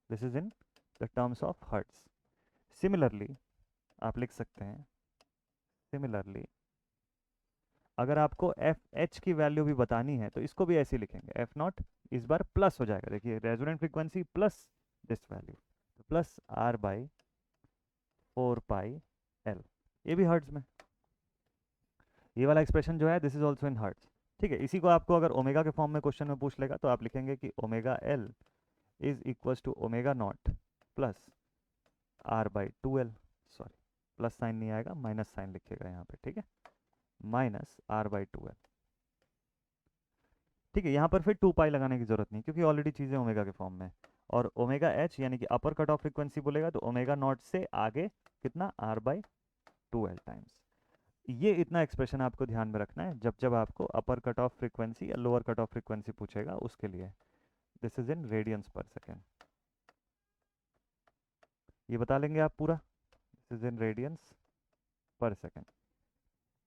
this is in the terms of hertz. Similarly आप लिख सकते हैं, सिमिलरली अगर आपको एफ एच की वैल्यू भी बतानी है तो इसको भी ऐसे ही लिखेंगे, एफ नॉट इस बार प्लस हो जाएगा, देखिए resonant frequency plus this value, तो plus R by four pi L, ये भी हर्ट्ज में। ये वाला एक्सप्रेशन जो है this is also in hertz, ठीक है। इसी को आपको अगर ओमेगा के फॉर्म में क्वेश्चन में पूछ लेगा तो आप लिखेंगे कि omega L is equals to omega naught plus R by two L, sorry plus sign नहीं आएगा, माइनस साइन लिखिएगा यहाँ पे, ठीक है, minus R by two L, ठीक है। यहाँ पर फिर टू पाई लगाने की जरूरत नहीं क्योंकि ऑलरेडी चीज़ें ओमेगा के फॉर्म में है। और ओमेगा एच यानी कि अपर कट ऑफ फ्रीक्वेंसी बोलेगा तो ओमेगा नॉट से आगे कितना, R by two L times. ये इतना एक्सप्रेशन आपको ध्यान में रखना है जब जब आपको अपर कट ऑफ फ्रीक्वेंसी या लोअर कट ऑफ फ्रीक्वेंसी पूछेगा उसके लिए। दिस इज इन रेडियंस पर सेकेंड, ये बता लेंगे आप पूरा, दिस इज इन रेडियंस पर सेकेंड।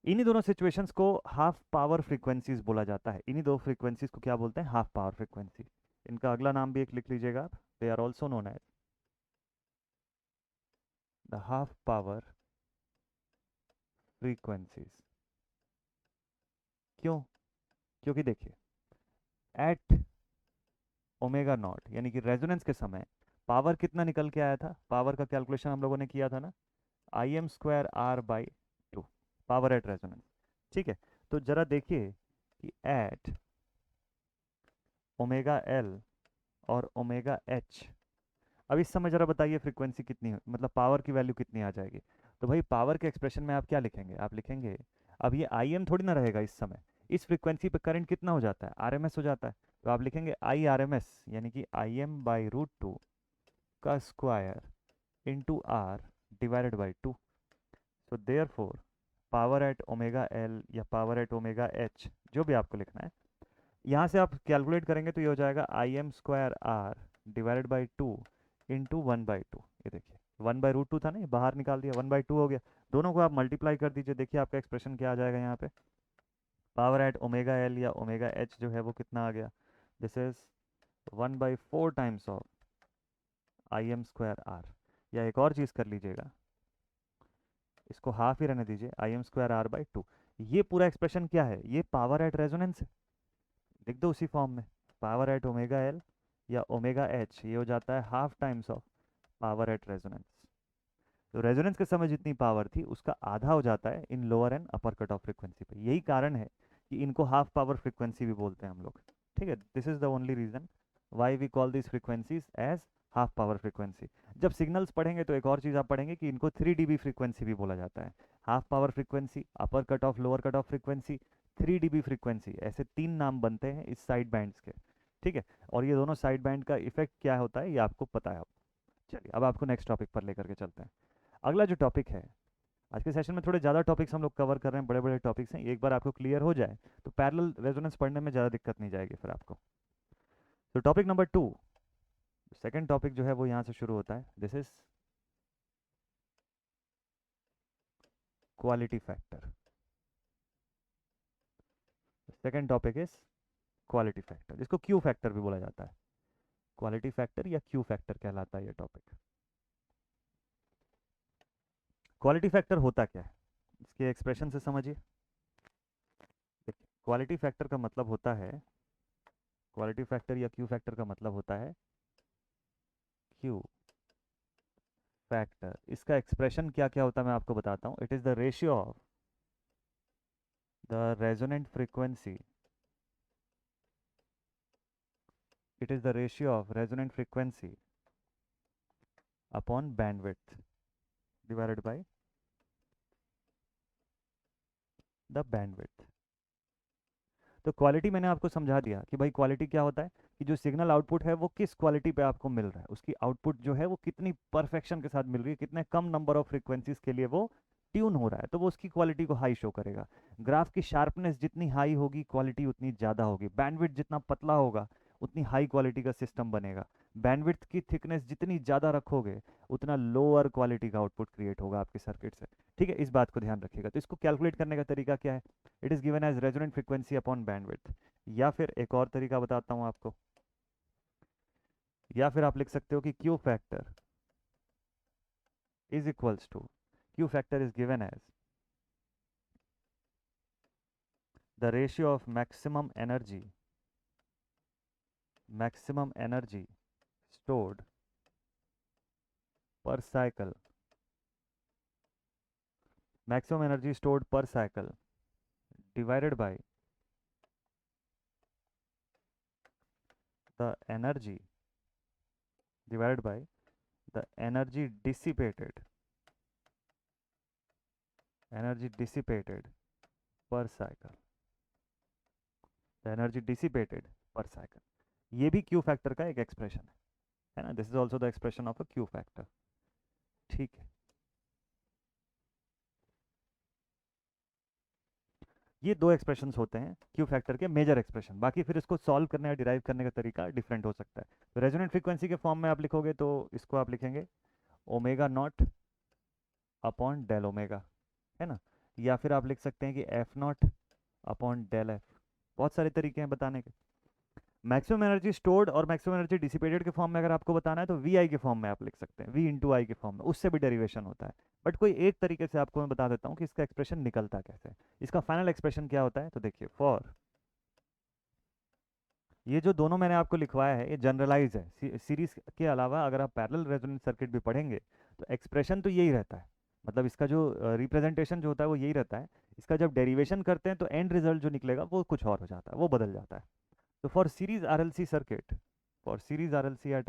इन्हीं दोनों सिचुएशंस को हाफ पावर फ्रीक्वेंसीज बोला जाता है, इन्हीं दो फ्रीक्वेंसीज को क्या बोलते हैं, हाफ पावर फ्रीक्वेंसी। इनका अगला नाम भी एक लिख लीजिएगा आप, they are also known as the half power frequencies. क्यों, क्योंकि देखिए एट ओमेगा नॉट यानी कि रेजोनेंस के समय पावर कितना निकल के आया था, पावर का कैलकुलेशन हम लोगों ने किया था ना, I M square R by two, power at resonance, ठीक है। तो जरा देखिए कि एट ओमेगा एल और ओमेगा एच, अब इस समय जरा बताइए फ्रीक्वेंसी कितनी मतलब पावर की वैल्यू कितनी आ जाएगी। तो भाई पावर के एक्सप्रेशन में आप क्या लिखेंगे, आप लिखेंगे, अब ये आई एम थोड़ी ना रहेगा इस समय, इस फ्रीक्वेंसी पे करंट कितना हो जाता है, आर एम एस हो जाता है। तो आप लिखेंगे आई आर एम एस यानी कि I M by root two का square into R divided by two. So therefore power at omega L या पावर एट ओमेगा एच जो भी आपको लिखना है, यहाँ से आप कैलकुलेट करेंगे तो ये हो जाएगा I M square R divided by two into one by two. ये देखिए वन बाई रूट टू था ना, ये बाहर निकाल दिया, वन बाई टू हो गया, दोनों को आप मल्टीप्लाई कर दीजिए, देखिए आपका एक्सप्रेशन क्या आ जाएगा यहाँ पे, पावर एट ओमेगा एल या ओमेगा एच जो है वो कितना आ गया, this is one by four times of I M square R. या एक और चीज़ कर लीजिएगा, इसको हाफ ही रहने दीजिए, I M square R by two. ये पूरा एक्सप्रेशन क्या है, ये पावर एट रेजोनेंस है, लिख दो उसी फॉर्म में, पावर एट ओमेगा एल या ओमेगा एच ये हो जाता है half times of power at resonance. तो रेजोनेंस के समय जितनी पावर थी उसका आधा हो जाता है इन lower and upper cut off frequency पे, यही कारण है कि इनको हाफ पावर फ्रीक्वेंसी भी बोलते हैं हम लोग, ठीक है। This is the only reason why we call this frequencies as half power frequency. जब सिग्नल्स पढ़ेंगे तो एक और चीज़ आप पढ़ेंगे कि इनको 3 dB फ्रीक्वेंसी भी बोला जाता है। Half power frequency, upper cut of, lower cut off frequency, 3 dB frequency, ऐसे 3 नाम बनते हैं इस साइड बैंड्स के। ठीक है, और ये दोनों साइड बैंड का इफेक्ट क्या होता है ये आपको पता है अब। चलिए अब आपको नेक्स्ट टॉपिक पर लेकर के चलते हैं। अगला जो टॉपिक है, आज के सेशन में थोड़े ज़्यादा टॉपिक्स हम लोग कवर कर रहे हैं, बड़े बड़े टॉपिक्स हैं, एक बार आपको क्लियर हो जाए तो पैरेलल रेजोनेंस पढ़ने में ज़्यादा दिक्कत नहीं जाएगी फिर आपको। तो टॉपिक नंबर 2, सेकेंड टॉपिक जो है वो यहाँ से शुरू होता है। This is quality factor. Second topic is quality factor, जिसको क्यू फैक्टर भी बोला जाता है। क्वालिटी फैक्टर या क्यू फैक्टर कहलाता है ये टॉपिक। क्वालिटी फैक्टर होता क्या है इसके एक्सप्रेशन से समझिए। देखिए, क्वालिटी फैक्टर का मतलब होता है, क्वालिटी फैक्टर या क्यू फैक्टर का मतलब होता है क्यू फैक्टर। इसका एक्सप्रेशन क्या क्या होता है मैं आपको बताता हूँ। It is the ratio of the resonant frequency, it is the ratio of resonant frequency upon bandwidth divided by the bandwidth। तो क्वालिटी मैंने आपको समझा दिया कि भाई क्वालिटी क्या होता है, कि जो सिग्नल आउटपुट है वो किस क्वालिटी पे आपको मिल रहा है, उसकी आउटपुट जो है वो कितनी परफेक्शन के साथ मिल रही है, कितने कम नंबर ऑफ फ्रीक्वेंसीज के लिए वो ट्यून हो रहा है, तो वो उसकी क्वालिटी को हाई शो करेगा। ग्राफ की शार्पनेस जितनी हाई होगी क्वालिटी उतनी ज़्यादा होगी, बैंडविड्थ जितना पतला होगा उतनी हाई क्वालिटी का सिस्टम बनेगा। बैंडविड्थ की थिकनेस जितनी ज़्यादा रखोगे उतना लोअर क्वालिटी का आउटपुट क्रिएट होगा आपके सर्किट से। ठीक है, इस बात को ध्यान रखिएगा। तो इसको कैलकुलेट करने का तरीका क्या है, it is given as resonant frequency upon bandwidth. या फिर एक और तरीका बताता हूँ आपको, या फिर आप लिख सकते हो कि Q factor is equals to, Q factor is given as the ratio of maximum energy stored per cycle, maximum energy stored per cycle divided by the energy divided by the energy dissipated per cycle, the energy dissipated per cycle। ये भी Q factor का एक expression है ना, this is also the expression of a Q factor. ठीक है, ये दो एक्सप्रेशंस होते हैं क्यू फैक्टर के मेजर एक्सप्रेशन, बाकी फिर इसको सॉल्व करने या डिराइव करने का तरीका डिफरेंट हो सकता है। तो रेजोनेंट फ्रीक्वेंसी के फॉर्म में आप लिखोगे तो इसको आप लिखेंगे omega naught upon del omega, है ना, या फिर आप लिख सकते हैं कि F naught upon del F. बहुत सारे तरीके हैं बताने के। मैक्सिमम एनर्जी स्टोर्ड और मैक्सिमम एनर्जी डिसिपेटेड के फॉर्म में अगर आपको बताना है तो वी आई के फॉर्म में आप लिख सकते हैं, वी इंटू आई के फॉर्म में, उससे भी डेरिवेशन होता है। बट कोई एक तरीके से आपको मैं बता देता हूँ कि इसका एक्सप्रेशन निकलता कैसे है। इसका फाइनल एक्सप्रेशन क्या होता है, तो देखिए, फॉर ये जो दोनों मैंने आपको लिखवाया है ये जनरलाइज है। सीरीज के अलावा अगर आप पैरेलल रेजोनेंस सर्किट भी पढ़ेंगे तो एक्सप्रेशन तो यही रहता है, मतलब इसका जो रिप्रेजेंटेशन जो होता है वो यही रहता है। इसका जब डेरिवेशन करते हैं तो एंड रिजल्ट जो निकलेगा वो कुछ और हो जाता है, वो बदल जाता है। तो for series RLC circuit, for series RLC at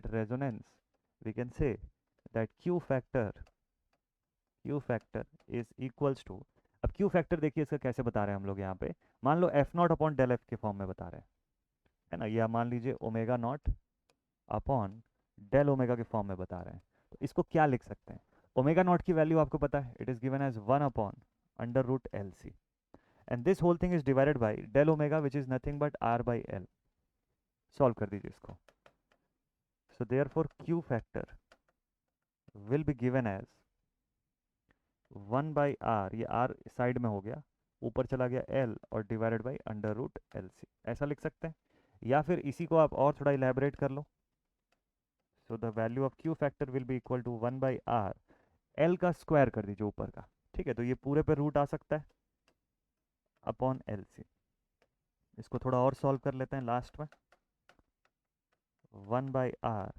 resonance we can say that q factor is equals to, अब q factor देखिए इसका कैसे बता रहे हैं हम लोग यहाँ पे, मान लो F naught upon del F के फॉर्म में बता रहे हैं, है ना, या मान लीजिए omega naught upon del omega के फॉर्म में बता रहे हैं। तो इसको क्या लिख सकते हैं, ओमेगा नॉट की वैल्यू आपको पता है, it is given as 1 upon under root L C, and this whole thing is divided by del omega which is nothing but R by L. Solve कर दीजिए इसको। So therefore Q factor will be given as 1 by R, ये R side में हो गया, ऊपर चला गया L और divided by under root L C, ऐसा लिख सकते हैं। या फिर इसी को आप और थोड़ा इलेबोरेट कर लो। So the value of Q factor will be equal to 1 by R, L का स्क्वायर कर दीजिए ऊपर का, ठीक है, तो ये पूरे पे रूट आ सकता है अपॉन एल सी। इसको थोड़ा और सॉल्व कर लेते हैं लास्ट में, 1 by R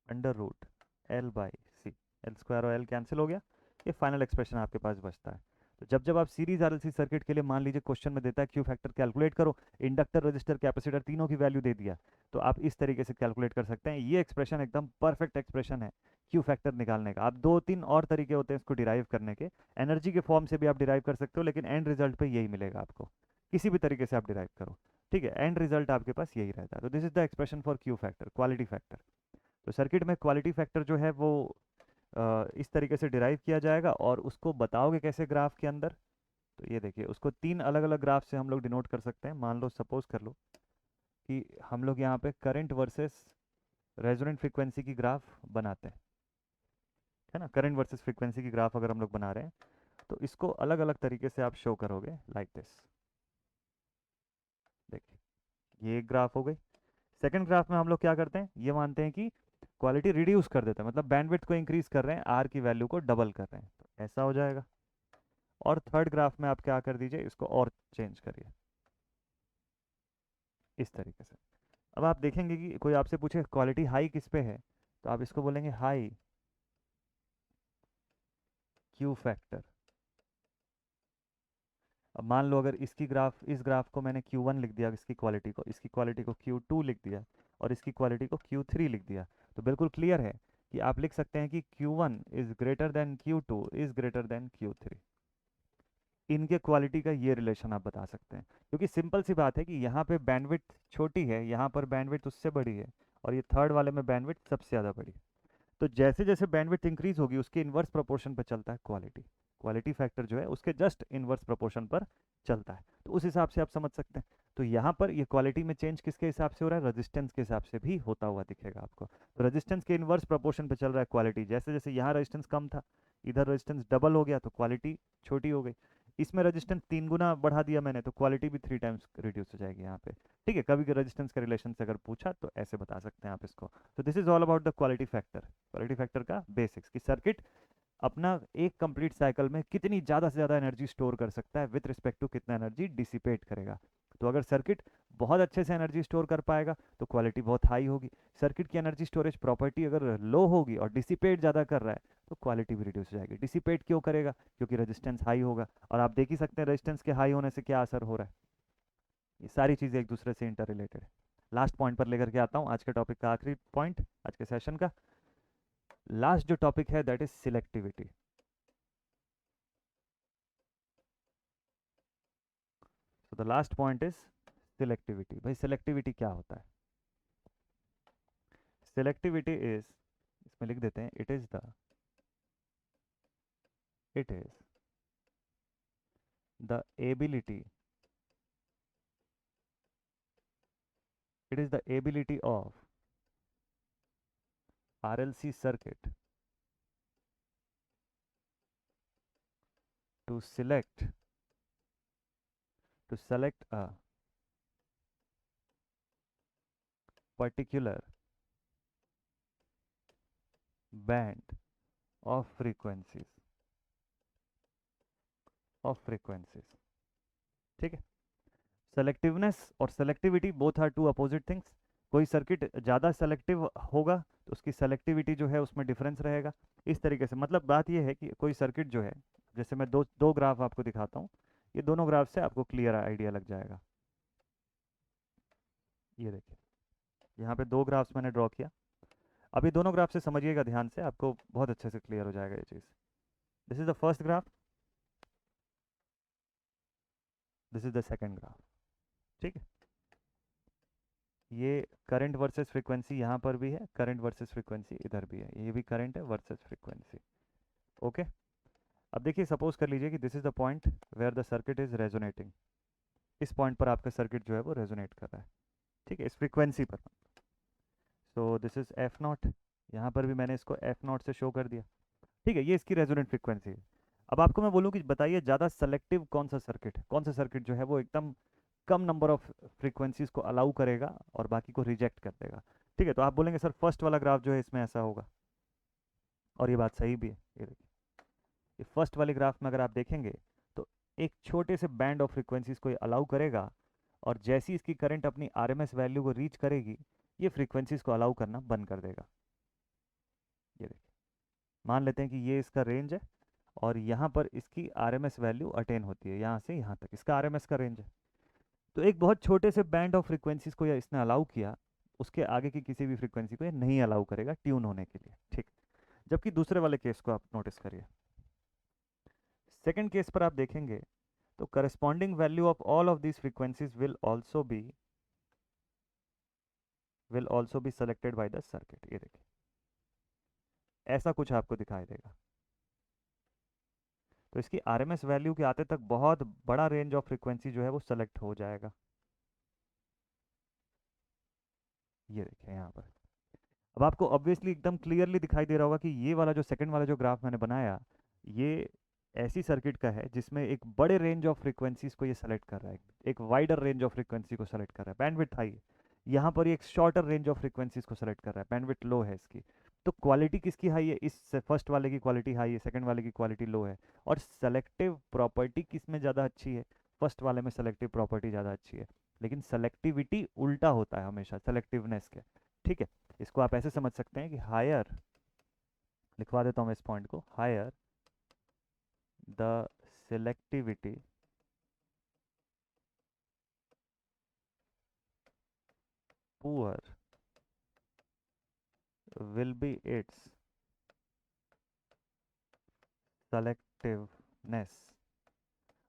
under root L by C, L square और एल कैंसिल हो गया, ये फाइनल एक्सप्रेशन आपके पास बचता है। तो जब जब आप सीरीज आरएलसी सर्किट के लिए मान लीजिए क्वेश्चन में देता है क्यू फैक्टर कैलकुलेट करो, इंडक्टर रजिस्टर कैपेसिटर तीनों की वैल्यू दे दिया, तो आप इस तरीके से कैलकुलेट कर सकते हैं। ये एक्सप्रेशन एकदम परफेक्ट एक्सप्रेशन है क्यू फैक्टर निकालने का। आप दो तीन और तरीके होते हैं इसको डिराइव करने के, एनर्जी के फॉर्म से भी आप डिराइव कर सकते हो, लेकिन एंड रिजल्ट पे यही मिलेगा आपको, किसी भी तरीके से आप डिराइव करो, ठीक है, एंड रिजल्ट आपके पास यही रहता है। तो this is the expression for Q factor, quality factor. तो सर्किट में क्वालिटी फैक्टर जो है वो इस तरीके से डिराइव किया जाएगा, और उसको बताओगे कैसे ग्राफ के अंदर, तो ये देखिए उसको तीन अलग अलग ग्राफ से हम लोग डिनोट कर सकते हैं। मान लो, सपोज कर लो कि हम लोग यहाँ पे करंट वर्सेस रेजोनेंट फ्रीक्वेंसी की ग्राफ बनाते हैं, है ना, करंट वर्सेस फ्रीक्वेंसी की ग्राफ अगर हम लोग बना रहे हैं, तो इसको अलग अलग तरीके से आप शो करोगे लाइक दिस। देखिए ये एक ग्राफ हो गई। सेकंड ग्राफ में हम लोग क्या करते हैं, ये मानते हैं कि क्वालिटी रिड्यूस कर देते हैं, मतलब बैंडविड्थ को इंक्रीज कर रहे हैं, आर की वैल्यू को डबल कर रहे हैं, तो ऐसा हो जाएगा। और थर्ड ग्राफ में आप क्या कर दीजिए, इसको और चेंज करिए इस तरीके से। अब आप देखेंगे कि कोई आपसे पूछे क्वालिटी हाई किस पे है, तो आप इसको बोलेंगे हाई क्यू फैक्टर। अब मान लो अगर इसकी ग्राफ, इस ग्राफ को मैंने Q1 लिख दिया, इसकी क्वालिटी को Q2 लिख दिया, और इसकी क्वालिटी को Q3 लिख दिया, तो बिल्कुल क्लियर है कि आप लिख सकते हैं कि Q1 is greater then Q2 is greater then Q3। इनके क्वालिटी का ये रिलेशन आप बता सकते हैं, क्योंकि सिंपल सी बात है कि यहाँ पे बैंडविड्थ छोटी है, यहाँ पर बैंडविड्थ उससे बड़ी है, और ये थर्ड वाले में बैंडविड्थ सबसे ज़्यादा बड़ी है। तो जैसे जैसे बैंडविड्थ इंक्रीज होगी उसके इन्वर्स प्रोपोर्शन पर चलता है क्वालिटी, क्वालिटी फैक्टर जो है उसके जस्ट इन्वर्स प्रोपोर्शन पर चलता है। तो उस हिसाब से आप समझ सकते हैं। तो यहाँ पर ये क्वालिटी में चेंज किसके हिसाब से हो रहा है, रेजिस्टेंस के हिसाब से भी होता हुआ दिखेगा आपको। तो रेजिस्टेंस के इन्वर्स प्रोपोर्शन पे चल रहा है क्वालिटी, जैसे जैसे यहाँ रेजिस्टेंस कम था, इधर रेजिस्टेंस डबल हो गया, तो क्वालिटी छोटी हो गई। इसमें रेजिस्टेंस 3 गुना बढ़ा दिया मैंने, तो क्वालिटी भी 3 टाइम्स रिड्यूस हो जाएगी यहाँ पे। ठीक है, कभी रेजिस्टेंस के रिलेशन से अगर पूछा तो ऐसे बता सकते हैं आप इसको। तो this is all about the quality factor, quality factor का बेसिक्स, कि सर्किट अपना एक कंप्लीट साइकिल में कितनी ज़्यादा से ज़्यादा एनर्जी स्टोर कर सकता है विथ रिस्पेक्ट टू कितना एनर्जी डिसिपेट करेगा। तो अगर सर्किट बहुत अच्छे से एनर्जी स्टोर कर पाएगा तो क्वालिटी बहुत हाई होगी। सर्किट की एनर्जी स्टोरेज प्रॉपर्टी अगर लो होगी और डिसिपेट ज़्यादा कर रहा है तो क्वालिटी भी रिड्यूस हो जाएगी। डिसिपेट क्यों करेगा, क्योंकि रेजिस्टेंस हाई होगा, और आप देख ही सकते हैं रेजिस्टेंस के हाई होने से क्या असर हो रहा है। ये सारी चीज़ें एक दूसरे से इंटर रिलेटेड है। लास्ट पॉइंट पर लेकर के आता हूँ, आज के टॉपिक का आखिरी पॉइंट आज के सेशन का। लास्ट जो टॉपिक है दैट इज सिलेक्टिविटी। तो the last point is selectivity. भाई सिलेक्टिविटी क्या होता है? सिलेक्टिविटी इज, इसमें लिख देते हैं, it is the ability, of RLC circuit to select a particular band of frequencies, ठीक है। सेलेक्टिवनेस और selectivity both are two opposite things. कोई सर्किट ज़्यादा सेलेक्टिव होगा तो उसकी सेलेक्टिविटी जो है उसमें डिफरेंस रहेगा। इस तरीके से मतलब बात यह है कि कोई सर्किट जो है, जैसे मैं दो दो ग्राफ आपको दिखाता हूँ, ये दोनों ग्राफ से आपको क्लियर आइडिया लग जाएगा। ये देखिए यहाँ पे दो ग्राफ्स मैंने ड्रॉ किया। अभी दोनों ग्राफ से समझिएगा ध्यान से, आपको बहुत अच्छे से क्लियर हो जाएगा ये चीज़। This is the first graph, this is the second graph, ठीक है। ये करंट वर्सेस फ्रीक्वेंसी यहाँ पर भी है, करंट वर्सेस फ्रीक्वेंसी इधर भी है, ये भी करंट है वर्सेस फ्रीक्वेंसी। ओके, अब देखिए सपोज कर लीजिए कि this is the point where the circuit is resonating. इस पॉइंट पर आपका सर्किट जो है वो रेजोनेट कर रहा है, ठीक है, इस फ्रीक्वेंसी पर। सो दिस इज एफ नॉट, यहाँ पर भी मैंने इसको एफ नॉट से शो कर दिया, ठीक है, ये इसकी रेजोनेंट फ्रीक्वेंसी है। अब आपको मैं बोलूँ कि बताइए ज़्यादा सेलेक्टिव कौन सा सर्किट है, कौन सा सर्किट जो है वो एकदम कम नंबर ऑफ फ्रीक्वेंसीज को अलाउ करेगा और बाकी को रिजेक्ट कर देगा। ठीक है, तो आप बोलेंगे सर फर्स्ट वाला ग्राफ जो है इसमें ऐसा होगा, और ये बात सही भी है। ये देखिए, ये फर्स्ट वाले ग्राफ में अगर आप देखेंगे तो एक छोटे से बैंड ऑफ फ्रीक्वेंसीज को ये अलाउ करेगा, और जैसी इसकी करंट अपनी आरएमएस वैल्यू को रीच करेगी ये फ्रीक्वेंसीज को अलाउ करना बंद कर देगा। ये देखिए, मान लेते हैं कि ये इसका रेंज है, और यहाँ पर इसकी आरएमएस वैल्यू अटेन होती है, यहाँ से यहाँ तक इसका आरएमएस का रेंज है। तो एक बहुत छोटे से बैंड ऑफ फ्रीक्वेंसीज को इसने अलाउ किया, उसके आगे की किसी भी फ्रीक्वेंसी को ये नहीं अलाउ करेगा ट्यून होने के लिए, ठीक। जबकि दूसरे वाले केस को आप नोटिस करिए, सेकंड केस पर आप देखेंगे तो corresponding value of all of these frequencies will also be selected by the circuit. ये देखिए ऐसा कुछ आपको दिखाई देगा। तो इसकी आरएमएस वैल्यू के आते तक बहुत बड़ा रेंज ऑफ फ्रीक्वेंसी जो है वो सेलेक्ट हो जाएगा। ये देखिए यहाँ पर अब आपको ऑब्वियसली एकदम क्लियरली दिखाई दे रहा होगा कि ये वाला जो सेकंड वाला जो ग्राफ मैंने बनाया, ये ऐसी सर्किट का है जिसमें एक बड़े रेंज ऑफ फ्रीक्वेंसीज को ये सेलेक्ट कर रहा है, एक वाइडर रेंज ऑफ फ्रीक्वेंसी को सेलेक्ट कर रहा है, बैंडविड्थ हाई है। यहाँ पर ये एक शॉर्टर रेंज ऑफ फ्रीक्वेंसीज को सेलेक्ट कर रहा है, बैंडविड्थ लो है इसकी। तो क्वालिटी किसकी हाई है? इस फर्स्ट वाले की क्वालिटी हाई है, सेकंड वाले की क्वालिटी लो है। और सेलेक्टिव प्रॉपर्टी किस में ज़्यादा अच्छी है? फर्स्ट वाले में सेलेक्टिव प्रॉपर्टी ज़्यादा अच्छी है। लेकिन सेलेक्टिविटी उल्टा होता है हमेशा सेलेक्टिवनेस के, ठीक है। इसको आप ऐसे समझ सकते हैं कि हायर, लिखवा देता हूँ मैं इस पॉइंट को, higher the selectivity poor will be its selectiveness।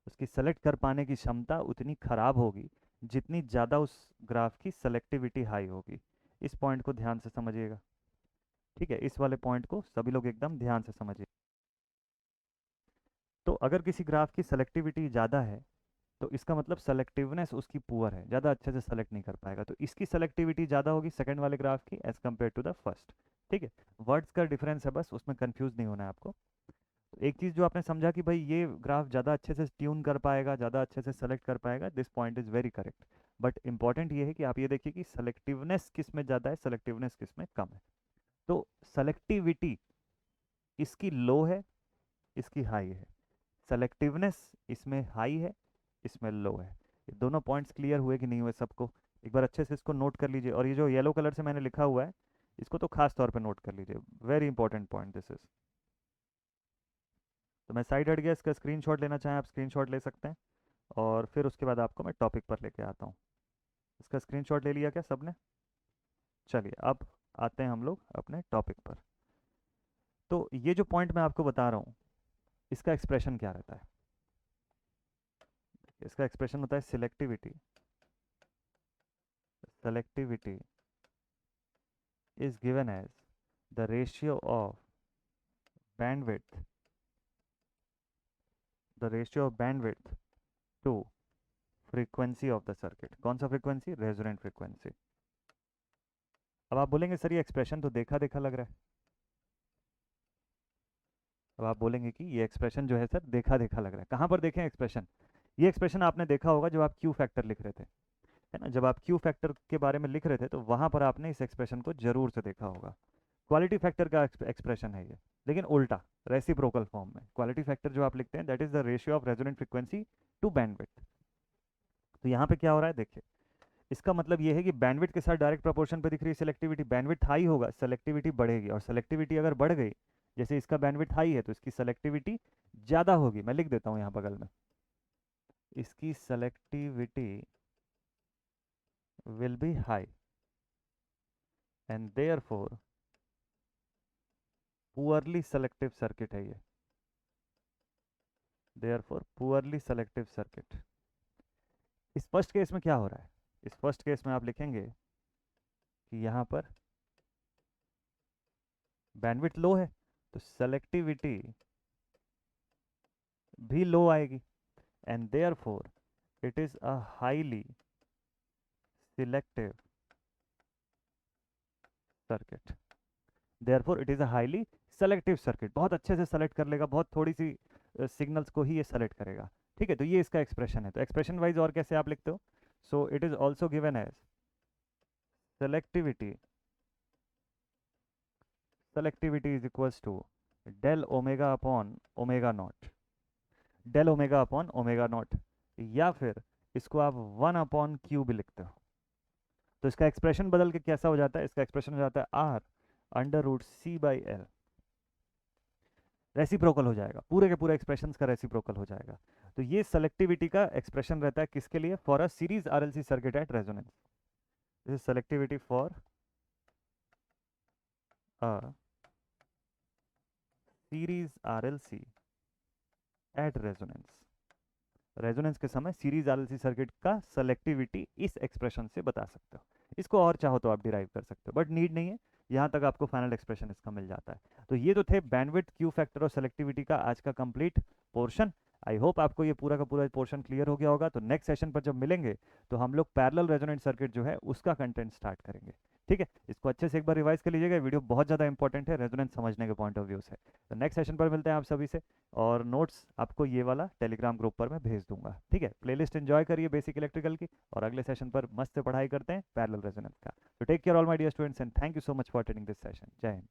उसकी सेलेक्ट कर पाने की क्षमता उतनी खराब होगी जितनी ज़्यादा उस ग्राफ की सेलेक्टिविटी हाई होगी। इस पॉइंट को ध्यान से समझिएगा, ठीक है। इस वाले पॉइंट को सभी लोग एकदम ध्यान से समझिए। तो अगर किसी ग्राफ की सेलेक्टिविटी ज़्यादा है तो इसका मतलब सेलेक्टिवनेस उसकी पुअर है, ज़्यादा अच्छे से सेलेक्ट नहीं कर पाएगा। तो इसकी सेलेक्टिविटी ज़्यादा होगी सेकंड वाले ग्राफ की as compare to the first, ठीक है। वर्ड्स का डिफरेंस है बस, उसमें कंफ्यूज नहीं होना है आपको। तो एक चीज़ जो आपने समझा कि भाई ये ग्राफ ज़्यादा अच्छे से ट्यून कर पाएगा, ज़्यादा अच्छे से सेलेक्ट कर पाएगा, this point is very correct. But important ये है कि आप ये देखिए कि सेलेक्टिवनेस किस में ज़्यादा है, सेलेक्टिवनेस किस में कम है। तो सेलेक्टिविटी इसकी लो है, इसकी हाई है। सेलेक्टिवनेस इसमें हाई है, इसमें लो है। ये दोनों पॉइंट्स क्लियर हुए कि नहीं हुए सबको? एक बार अच्छे से इसको नोट कर लीजिए। और ये जो येलो कलर से मैंने लिखा हुआ है इसको तो खास तौर पे नोट कर लीजिए, very important point this is. तो मैं साइड हट गया, इसका स्क्रीनशॉट लेना चाहें आप स्क्रीनशॉट ले सकते हैं, और फिर उसके बाद आपको मैं टॉपिक पर लेके आता हूँ। इसका स्क्रीनशॉट ले लिया क्या सबने? चलिए अब आते हैं हम लोग अपने टॉपिक पर। तो ये जो पॉइंट मैं आपको बता रहा हूँ इसका एक्सप्रेशन क्या रहता है? इसका एक्सप्रेशन होता है selectivity. Selectivity is given as the ratio of bandwidth, to frequency of the circuit। कौन सा फ्रीक्वेंसी? Resonant frequency. अब आप बोलेंगे सर ये एक्सप्रेशन तो देखा देखा लग रहा है। अब आप बोलेंगे कि ये एक्सप्रेशन जो है सर देखा देखा लग रहा है। कहाँ पर देखें एक्सप्रेशन? ये एक्सप्रेशन आपने देखा होगा जब आप क्यू फैक्टर लिख रहे थे, है ना। जब आप क्यू फैक्टर के बारे में लिख रहे थे तो वहाँ पर आपने इस एक्सप्रेशन को जरूर से देखा होगा। क्वालिटी फैक्टर का एक्सप्रेशन है ये, लेकिन उल्टा, रेसिप्रोकल फॉर्म में। क्वालिटी फैक्टर जो आप लिखते हैं that is the ratio of resonant frequency to bandwidth. तो यहाँ पे क्या हो रहा है देखिए, इसका मतलब ये है कि बैंडविड्थ के साथ डायरेक्ट प्रोपोर्शन पे दिख रही है सेलेक्टिविटी। बैंडविड्थ हाई होगा सेलेक्टिविटी बढ़ेगी, और सेलेक्टिविटी अगर बढ़ गई, जैसे इसका बैंडविड्थ हाई है तो इसकी सेलेक्टिविटी ज़्यादा होगी। मैं लिख देता हूँ यहाँ बगल में, इसकी selectivity will be high and therefore poorly selective circuit है ये, देयरफॉर पुअरली सेलेक्टिव सर्किट। इस फर्स्ट केस में क्या हो रहा है? इस फर्स्ट केस में आप लिखेंगे कि यहाँ पर बैंडविड्थ लो है तो सेलेक्टिविटी भी लो आएगी, and therefore it is a highly selective circuit. Therefore it is a highly selective circuit. बहुत अच्छे से सेलेक्ट कर लेगा, बहुत थोड़ी सी सिग्नल्स को ही ये सेलेक्ट करेगा, ठीक है। तो ये इसका एक्सप्रेशन है। तो एक्सप्रेशन वाइज और कैसे आप लिखते हो? So it is also given as selectivity, selectivity is equals to del omega upon omega naught, del omega upon omega naught, या फिर इसको आप 1 अपॉन क्यू भी लिखते हो। तो इसका एक्सप्रेशन बदल के कैसा हो जाता है? इसका एक्सप्रेशन हो जाता है R under root C by L. Reciprocal हो जाएगा, पूरे के पूरे एक्सप्रेशंस का रेसिप्रोकल हो जाएगा। तो ये सेलेक्टिविटी का एक्सप्रेशन रहता है किसके लिए? For a series RLC circuit at resonance. This is selectivity for a series RLC at resonance. Resonance के समय सीरीज आरएलसी सर्किट का सेलेक्टिविटी इस एक्सप्रेशन से बता सकते हो। इसको और चाहो तो आप डिराइव कर सकते हो, बट नीड नहीं है, यहाँ तक आपको फाइनल एक्सप्रेशन इसका मिल जाता है। तो ये तो थे बैंडविड्थ, क्यू फैक्टर और सेलेक्टिविटी का आज का कंप्लीट पोर्शन। आई होप आपको ये पूरा का पूरा पोर्शन क्लियर हो गया होगा। तो नेक्स्ट सेशन पर जब मिलेंगे तो हम लोग पैरेलल रेजोनेंट सर्किट जो है उसका कंटेंट स्टार्ट करेंगे। ठीक है, इसको अच्छे से एक बार रिवाइज कर लीजिएगा, वीडियो बहुत ज़्यादा इंपॉर्टेंट है रेजोनेंस समझने के पॉइंट ऑफ व्यू से। तो नेक्स्ट सेशन पर मिलते हैं आप सभी से, और नोट्स आपको ये वाला टेलीग्राम ग्रुप पर मैं भेज दूंगा। ठीक है, प्लेलिस्ट एंजॉय करिए बेसिक इलेक्ट्रिकल की, और अगले सेशन पर मस्त से पढ़ाई करते हैं पैरेलल रेजोनेंस का। तो take care all my dear students and thank you so much for attending this session. जय हिंद।